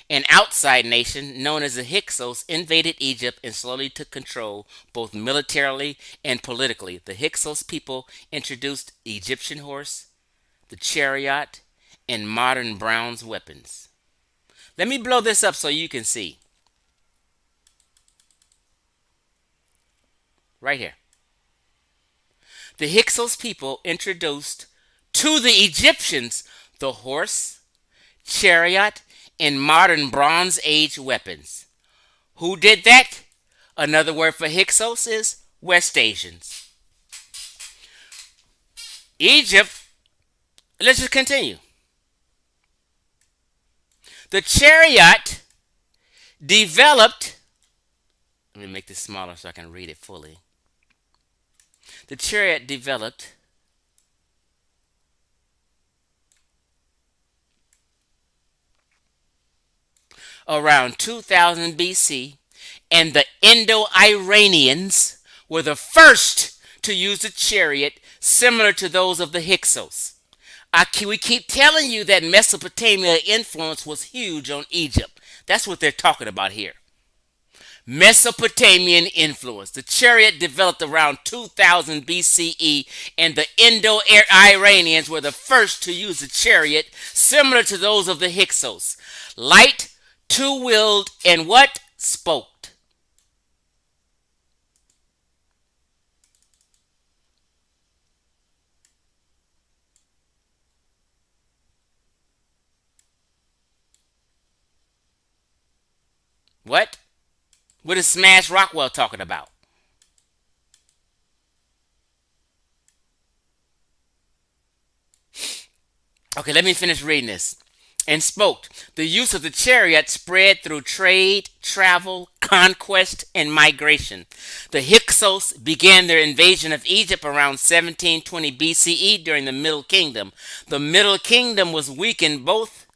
an outside nation known as the Hyksos invaded Egypt and slowly took control both militarily and politically. The Hyksos people introduced the Egyptian horse, the chariot, and modern bronze weapons. Let me blow this up so you can see. Right here. The Hyksos people introduced to the Egyptians the horse, chariot, and modern Bronze Age weapons. Who did that? Another word for Hyksos is West Asians. Egypt, let's just continue. The chariot developed, let me make this smaller so I can read it fully. The chariot developed around 2000 BC, and the Indo-Iranians were the first to use a chariot similar to those of the Hyksos. We keep telling you that Mesopotamia influence was huge on Egypt. That's what they're talking about here. Mesopotamian influence. The chariot developed around 2000 BCE, and the Indo-Iranians were the first to use a chariot similar to those of the Hyksos. Light, two-wheeled, and what? Spoked. What? What is Smash Rockwell talking about? Okay, let me finish reading this. And spoke. The use of the chariot spread through trade, travel, conquest, and migration. The Hyksos began their invasion of Egypt around 1720 BCE during the Middle Kingdom. The Middle Kingdom was weakened both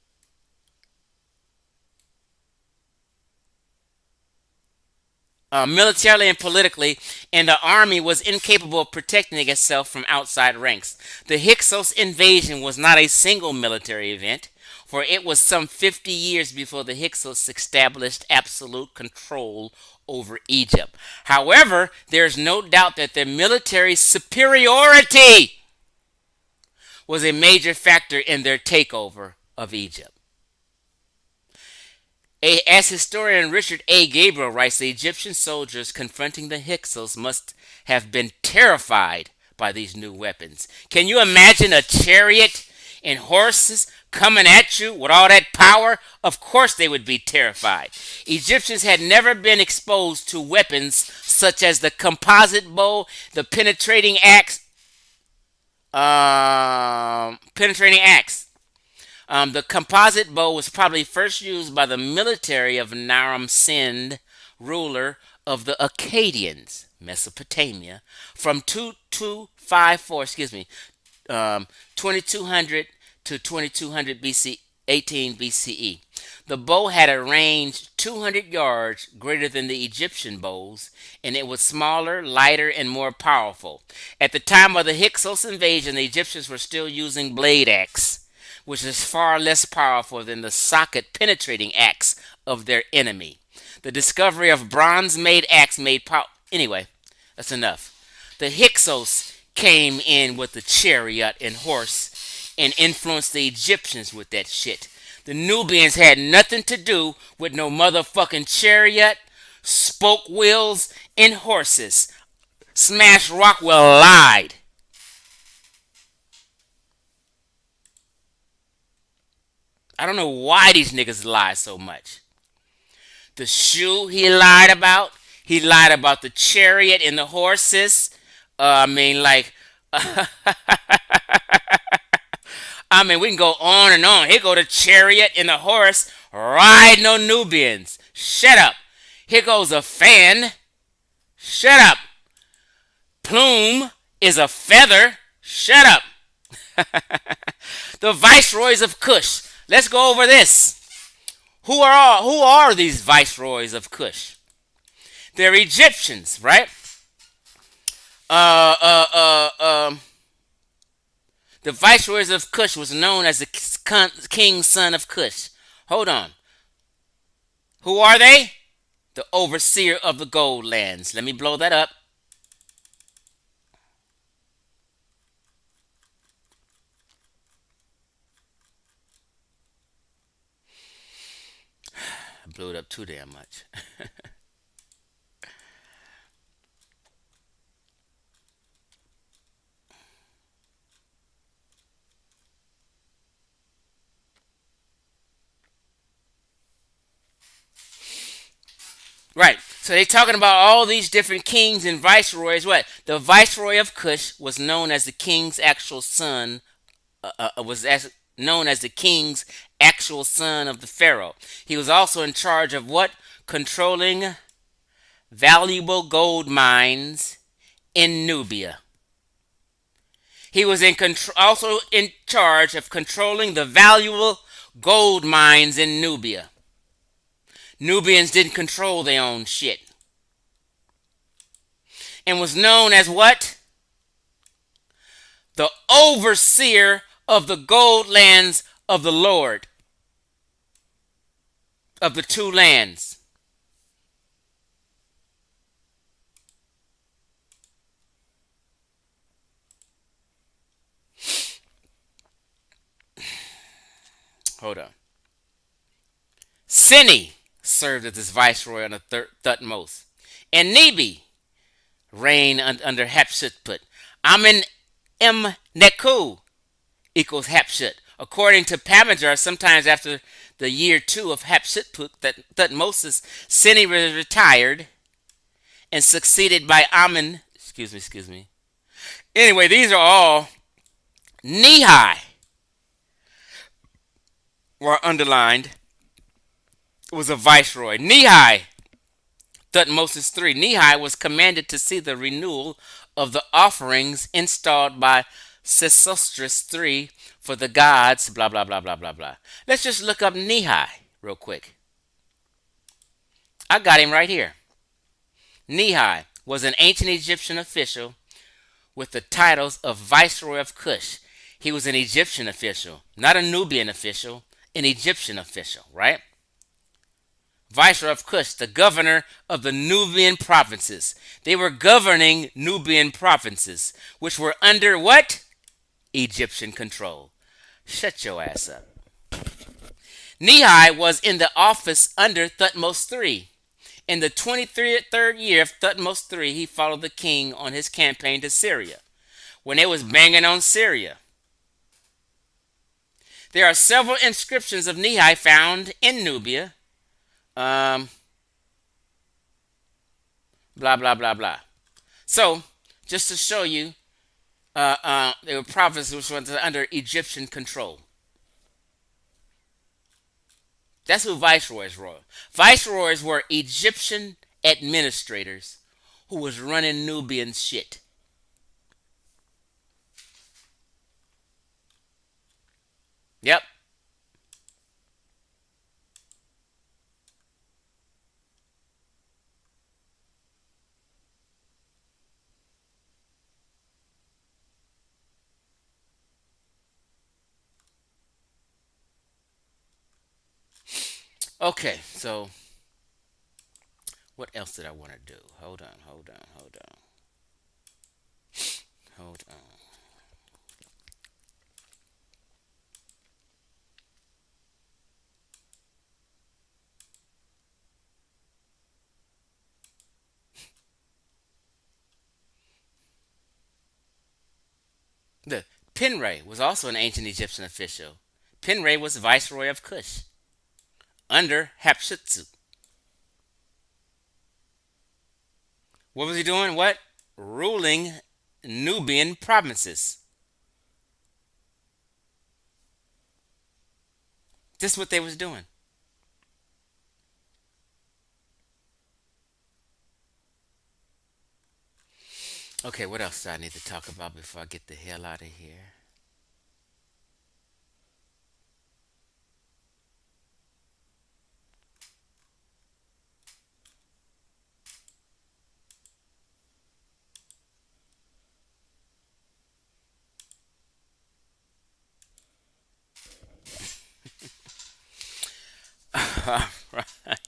militarily and politically, and the army was incapable of protecting itself from outside ranks. The Hyksos invasion was not a single military event, for it was some 50 years before the Hyksos established absolute control over Egypt. However, there's no doubt that their military superiority was a major factor in their takeover of Egypt. As historian Richard A. Gabriel writes, the Egyptian soldiers confronting the Hyksos must have been terrified by these new weapons. Can you imagine a chariot and horses coming at you with all that power? Of course they would be terrified. Egyptians had never been exposed to weapons such as the composite bow, the penetrating axe. The composite bow was probably first used by the military of Naram Sin, ruler of the Akkadians, Mesopotamia, from 2254, 2200 to 2200 BC, 18 BCE. The bow had a range 200 yards greater than the Egyptian bows, and it was smaller, lighter, and more powerful. At the time of the Hyksos invasion, the Egyptians were still using blade axe, which is far less powerful than the socket penetrating axe of their enemy. The discovery of bronze made axe made power. Anyway, that's enough. The Hyksos came in with the chariot and horse and influenced the Egyptians with that shit. The Nubians had nothing to do with no motherfucking chariot, spoke wheels, and horses. Smash Rockwell lied. I don't know why these niggas lie so much. The shoe he lied about. He lied about the chariot and the horses. I mean, like, I mean, we can go on and on. Here go the chariot and the horse riding on Nubians. Shut up. Here goes a fan. Shut up. Plume is a feather. Shut up. The Viceroys of Kush. Let's go over this. Who are these Viceroys of Kush? They're Egyptians, right? Uh, uh, uh, um, the Viceroys of Kush was known as the king's son of Kush. Hold on. Who are they? The overseer of the gold lands. Let me blow that up. I blew it up too damn much. Right. So they're talking about all these different kings and viceroys. What? The viceroy of Kush was known as the king's actual son. Known as the king's actual son of the pharaoh. He was also in charge of what? Controlling valuable gold mines in Nubia. He was also in charge of controlling the valuable gold mines in Nubia. Nubians didn't control their own shit. And was known as what? The overseer of the gold lands of the Lord of the two lands. Hold on. Sini served as his viceroy on the Thutmose. And Nebi reigned under Hatshepsut. Amen M. Neku equals Hatshepsut. According to Pamajar, sometimes after the year 2 of Hatshepsut, Thutmose, Sini was retired and succeeded by Amen. Excuse me. Anyway, these are all Nehi were underlined. Was a viceroy. Nehi, Thutmose 3. Nehi was commanded to see the renewal of the offerings installed by Sesostris III for the gods, blah, blah, blah, blah, blah, blah. Let's just look up Nehi real quick. I got him right here. Nehi was an ancient Egyptian official with the titles of Viceroy of Cush. He was an Egyptian official, not a Nubian official, an Egyptian official, right? Viceroy of Cush, the governor of the Nubian provinces. They were governing Nubian provinces, which were under what? Egyptian control. Shut your ass up. Nehi was in the office under Thutmose III. In the 23rd year of Thutmose III, he followed the king on his campaign to Syria when they was banging on Syria. There are several inscriptions of Nehi found in Nubia. Um, blah, blah, blah, blah. So, just to show you, they were provinces which were under Egyptian control. That's who viceroys were. Viceroys were Egyptian administrators who was running Nubian shit. Yep. Okay, so what else did I want to do? Hold on, hold on, hold on, hold on. The Penray was also an ancient Egyptian official. Penray was viceroy of Cush under Hatshepsut. What was he doing? What? Ruling Nubian provinces. This is what they was doing. Okay, what else do I need to talk about before I get the hell out of here? All right.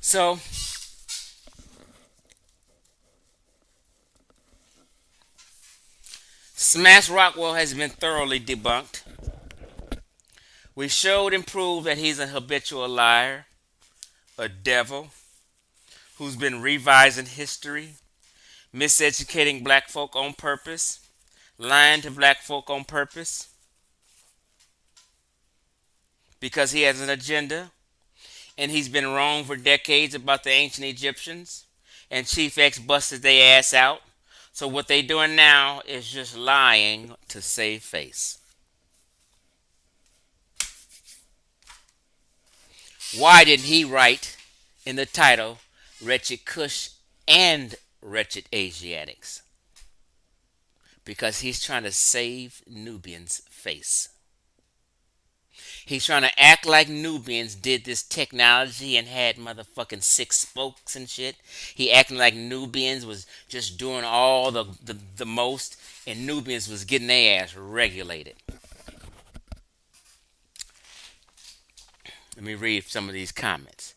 So, Smash Rockwell has been thoroughly debunked. We showed and proved that he's a habitual liar, a devil who's been revising history, miseducating black folk on purpose, lying to black folk on purpose because he has an agenda, and he's been wrong for decades about the ancient Egyptians, and Chief X busted their ass out. So what they doing now is just lying to save face. Why didn't he write in the title Wretched Kush and Wretched Asiatics? Because he's trying to save Nubians' face. He's trying to act like Nubians did this technology and had motherfucking six spokes and shit. He acting like Nubians was just doing all the most, and Nubians was getting their ass regulated. Let me read some of these comments.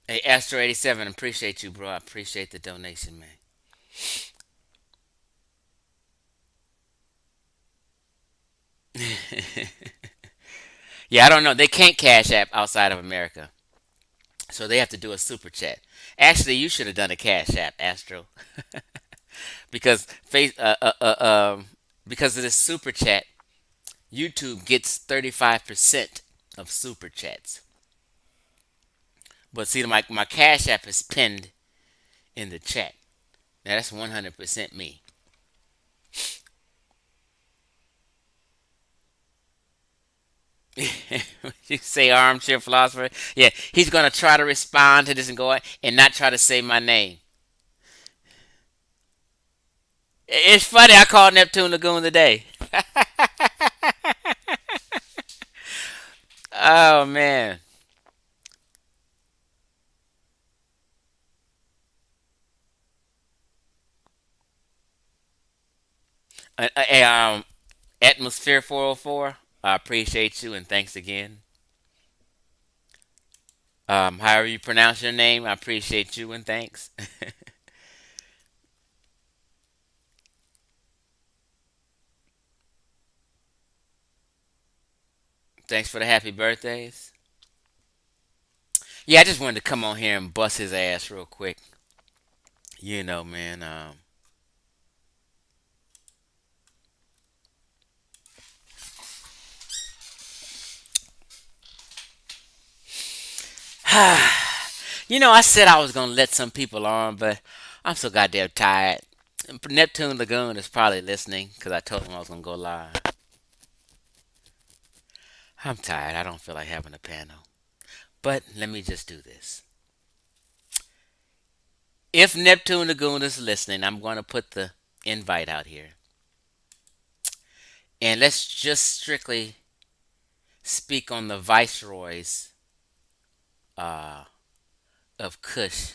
Hey, Astro87, appreciate you, bro. I appreciate the donation, man. Yeah, I don't know. They can't cash app outside of America. So they have to do a super chat. Actually, you should have done a cash app, Astro. because face because of this super chat, YouTube gets 35% of super chats. But see, my cash app is pinned in the chat. Now that's 100% me. You say armchair philosopher? Yeah, he's gonna try to respond to this and go and not try to say my name. It's funny. I called Neptune Lagoon today. Oh man. Hey, Atmosphere 404. I appreciate you and thanks again. However you pronounce your name, I appreciate you and thanks. Thanks for the happy birthdays. Yeah, I just wanted to come on here and bust his ass real quick. You know, man. I said I was gonna let some people on, but I'm so goddamn tired. Neptune Lagoon is probably listening because I told him I was gonna go live. I'm tired. I don't feel like having a panel. But let me just do this. If Neptune Lagoon is listening, I'm going to put the invite out here. And let's just strictly speak on the Viceroys uh, of Kush,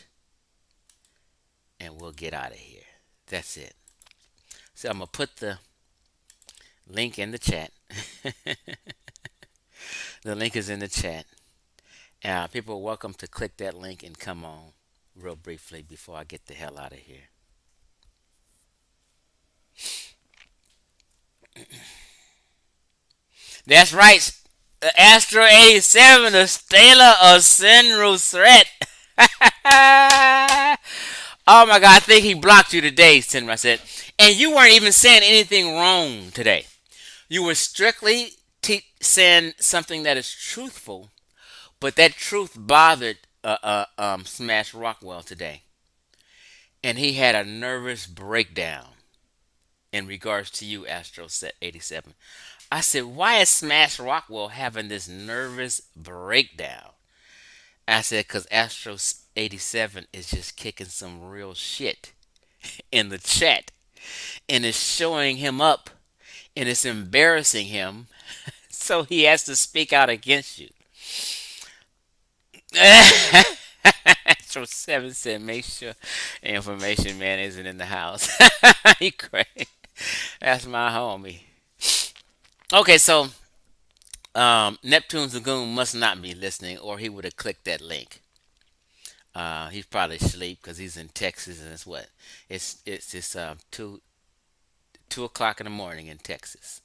and we'll get out of here. That's it. So I'm going to put the link in the chat. The link is in the chat. People are welcome to click that link and come on real briefly before I get the hell out of here. That's right. The Astro 87, the Stella of Sinru threat. Oh my God, I think he blocked you today, Sinra said. And you weren't even saying anything wrong today. You were strictly saying something that is truthful, but that truth bothered Smash Rockwell today. And he had a nervous breakdown in regards to you, Astro Set 87. I said, why is Smash Rockwell having this nervous breakdown? I said, because Astro 87 is just kicking some real shit in the chat. And it's showing him up and it's embarrassing him. So he has to speak out against you. Astro 7 said, make sure information man isn't in the house. He crazy. That's my homie. Okay, so Neptune's Lagoon must not be listening, or he would have clicked that link. He's probably asleep because he's in Texas, and it's what it's 2 o'clock in the morning in Texas.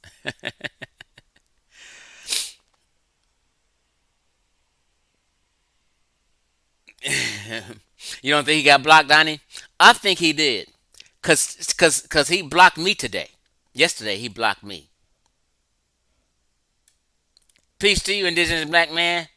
You don't think he got blocked, Donnie? I think he did, cause he blocked me today. Yesterday he blocked me. Peace to you, indigenous black man.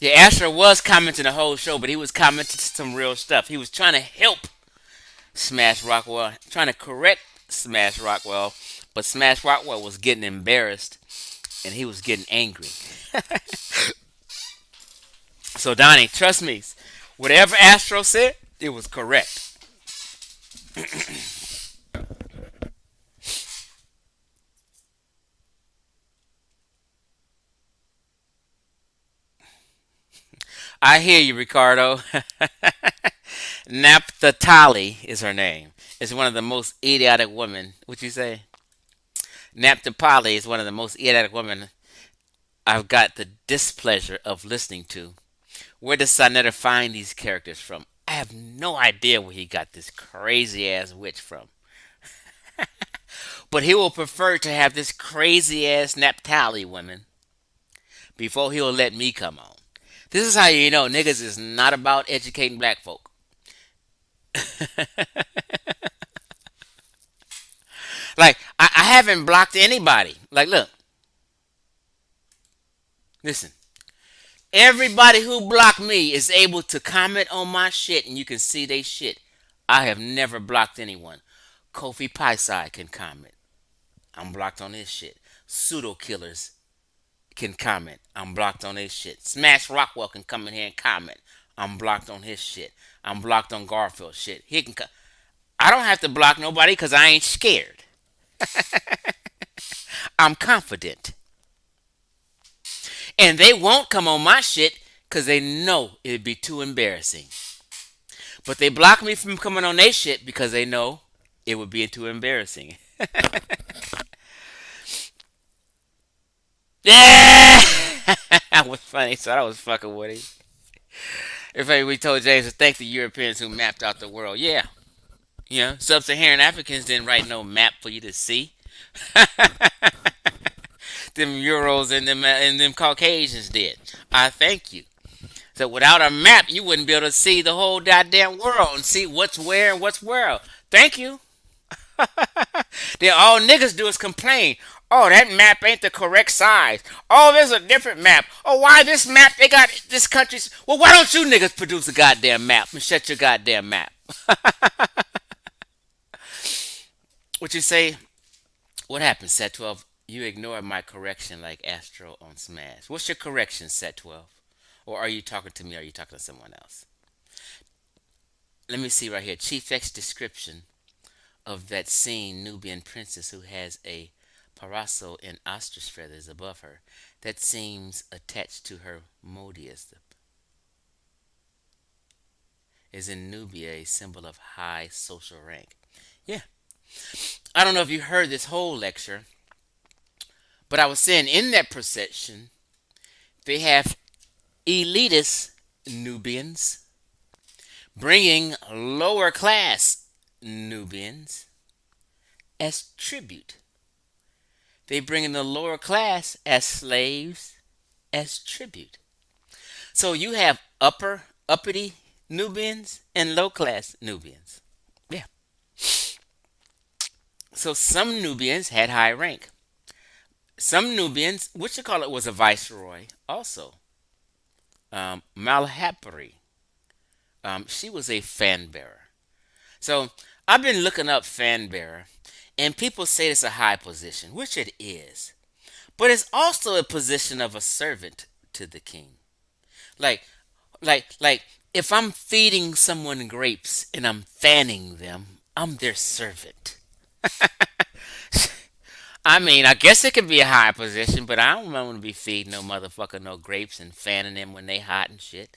Yeah, Astro was commenting the whole show, but he was commenting some real stuff. He was trying to help Smash Rockwell, trying to correct Smash Rockwell, but Smash Rockwell was getting embarrassed and he was getting angry. So Donnie, trust me, whatever Astro said, it was correct. I hear you, Ricardo. Naphtali is her name. Is one of the most idiotic women. What you say? Naphtali is one of the most idiotic women I've got the displeasure of listening to Where does Sonetta find these characters from? I have no idea where he got this crazy ass witch from. But he will prefer to have this crazy ass Naphtali woman before he'll let me come on. This is how you know niggas is not about educating black folk. Like, I haven't blocked anybody. Like, look, listen. Everybody who blocked me is able to comment on my shit and you can see they shit. I have never blocked anyone. Kofi Paisai can comment. I'm blocked on his shit. Pseudo killers can comment. I'm blocked on his shit. Smash Rockwell can come in here and comment. I'm blocked on his shit. I'm blocked on Garfield shit. He can. I don't have to block nobody because I ain't scared. I'm confident, and they won't come on my shit because they know it'd be too embarrassing. But they block me from coming on their shit because they know it would be too embarrassing. Yeah, that was funny. So I was fucking with him. In fact, we told James to thank the Europeans who mapped out the world. Yeah, you know, sub-Saharan Africans didn't write no map for you to see. Them Euros and them Caucasians did. I thank you. So without a map, you wouldn't be able to see the whole goddamn world and see what's where and what's where. Thank you. Then all niggas do is complain. Oh, that map ain't the correct size. Oh, there's a different map. Oh, why this map? They got this country's. Well, why don't you niggas produce a goddamn map and shut your goddamn map? What you say? What happened, Set 12? You ignored my correction like Astro on Smash. What's your correction, Set 12? Or are you talking to me or are you talking to someone else? Let me see right here. Chief X description of that scene Nubian princess who has a parasol and ostrich feathers above her. That seems attached to her modius. Is in Nubia a symbol of high social rank? Yeah. I don't know if you heard this whole lecture, but I was saying in that procession, they have elitist Nubians bringing lower class Nubians as tribute. They bring in the lower class as slaves as tribute. So you have uppity Nubians and low class Nubians. Yeah. So some Nubians had high rank. Some Nubians, what you call it, was a viceroy also. Malhapari. She was a fan bearer. So I've been looking up fan bearer, and people say it's a high position, which it is. But it's also a position of a servant to the king. Like, like, if I'm feeding someone grapes and I'm fanning them, I'm their servant. I mean, I guess it could be a high position, but I don't want to be feeding no motherfucker no grapes and fanning them when they hot and shit.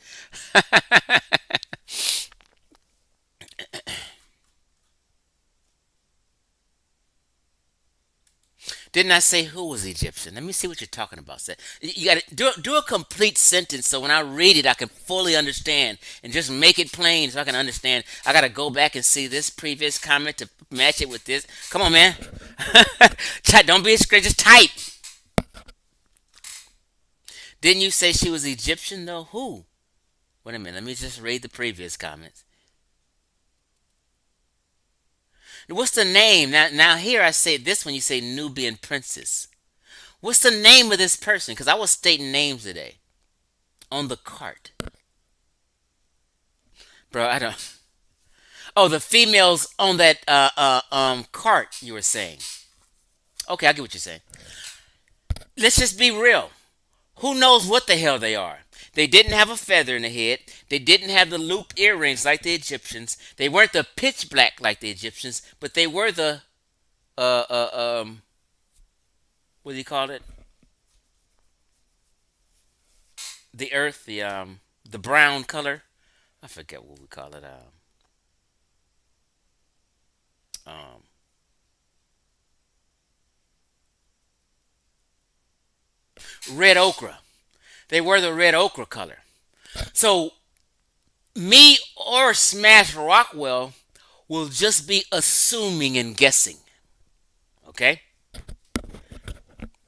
Didn't I say who was Egyptian? Let me see what you're talking about. You got to do a complete sentence so when I read it, I can fully understand and just make it plain so I can understand. I got to go back and see this previous comment to match it with this. Come on, man. Don't be a scared. Just type. Didn't you say she was Egyptian, though? Who? Wait a minute. Let me just read the previous comments. What's the name? Now here I say this when you say Nubian princess. What's the name of this person? Because I was stating names today on the cart. Bro, I don't. Oh, the females on that cart you were saying. Okay, I get what you're saying. Let's just be real. Who knows what the hell they are? They didn't have a feather in the head. They didn't have the loop earrings like the Egyptians. They weren't the pitch black like the Egyptians, but they were the what do you call it? The earth, the brown color. I forget what we call it. Um, red ochre. They were the red ochre color. So me or Smash Rockwell will just be assuming and guessing. Okay?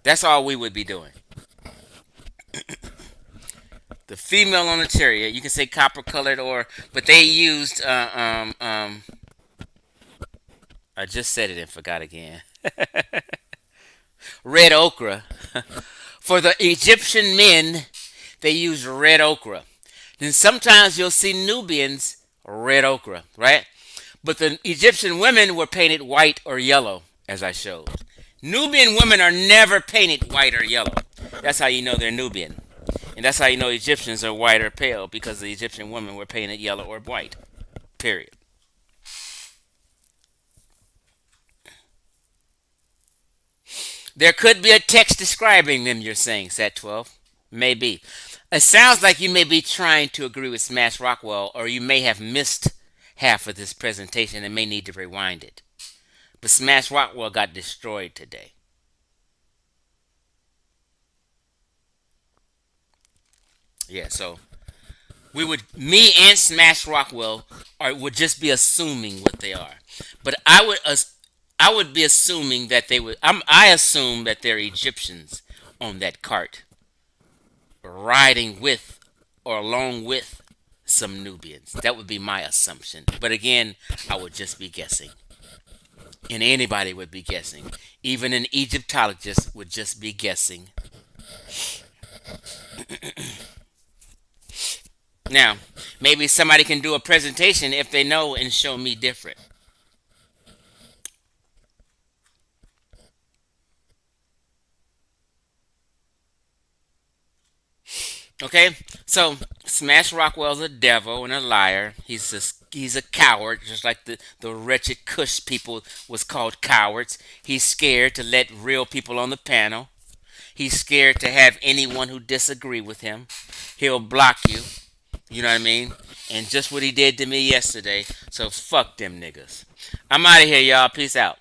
That's all we would be doing. The female on the chariot, you can say copper colored or, but they used, I just said it and forgot again. Red ochre. For the Egyptian men, they use red ochre. Then sometimes you'll see Nubians red ochre, right? But the Egyptian women were painted white or yellow, as I showed. Nubian women are never painted white or yellow. That's how you know they're Nubian. And that's how you know Egyptians are white or pale, because the Egyptian women were painted yellow or white. Period. There could be a text describing them, you're saying, Set 12. Maybe. It sounds like you may be trying to agree with Smash Rockwell, or you may have missed half of this presentation and may need to rewind it. But Smash Rockwell got destroyed today. Yeah, so me and Smash Rockwell would just be assuming what they are. But I would be assuming that they would. I assume that they're Egyptians on that cart, riding with or along with some Nubians. That would be my assumption. But again, I would just be guessing. And anybody would be guessing. Even an Egyptologist would just be guessing. Now, maybe somebody can do a presentation if they know and show me different. Okay, so Smash Rockwell's a devil and a liar. He's a coward, just like the wretched Cush people was called cowards. He's scared to let real people on the panel. He's scared to have anyone who disagree with him. He'll block you. You know what I mean? And just what he did to me yesterday. So fuck them niggas. I'm out of here, y'all. Peace out.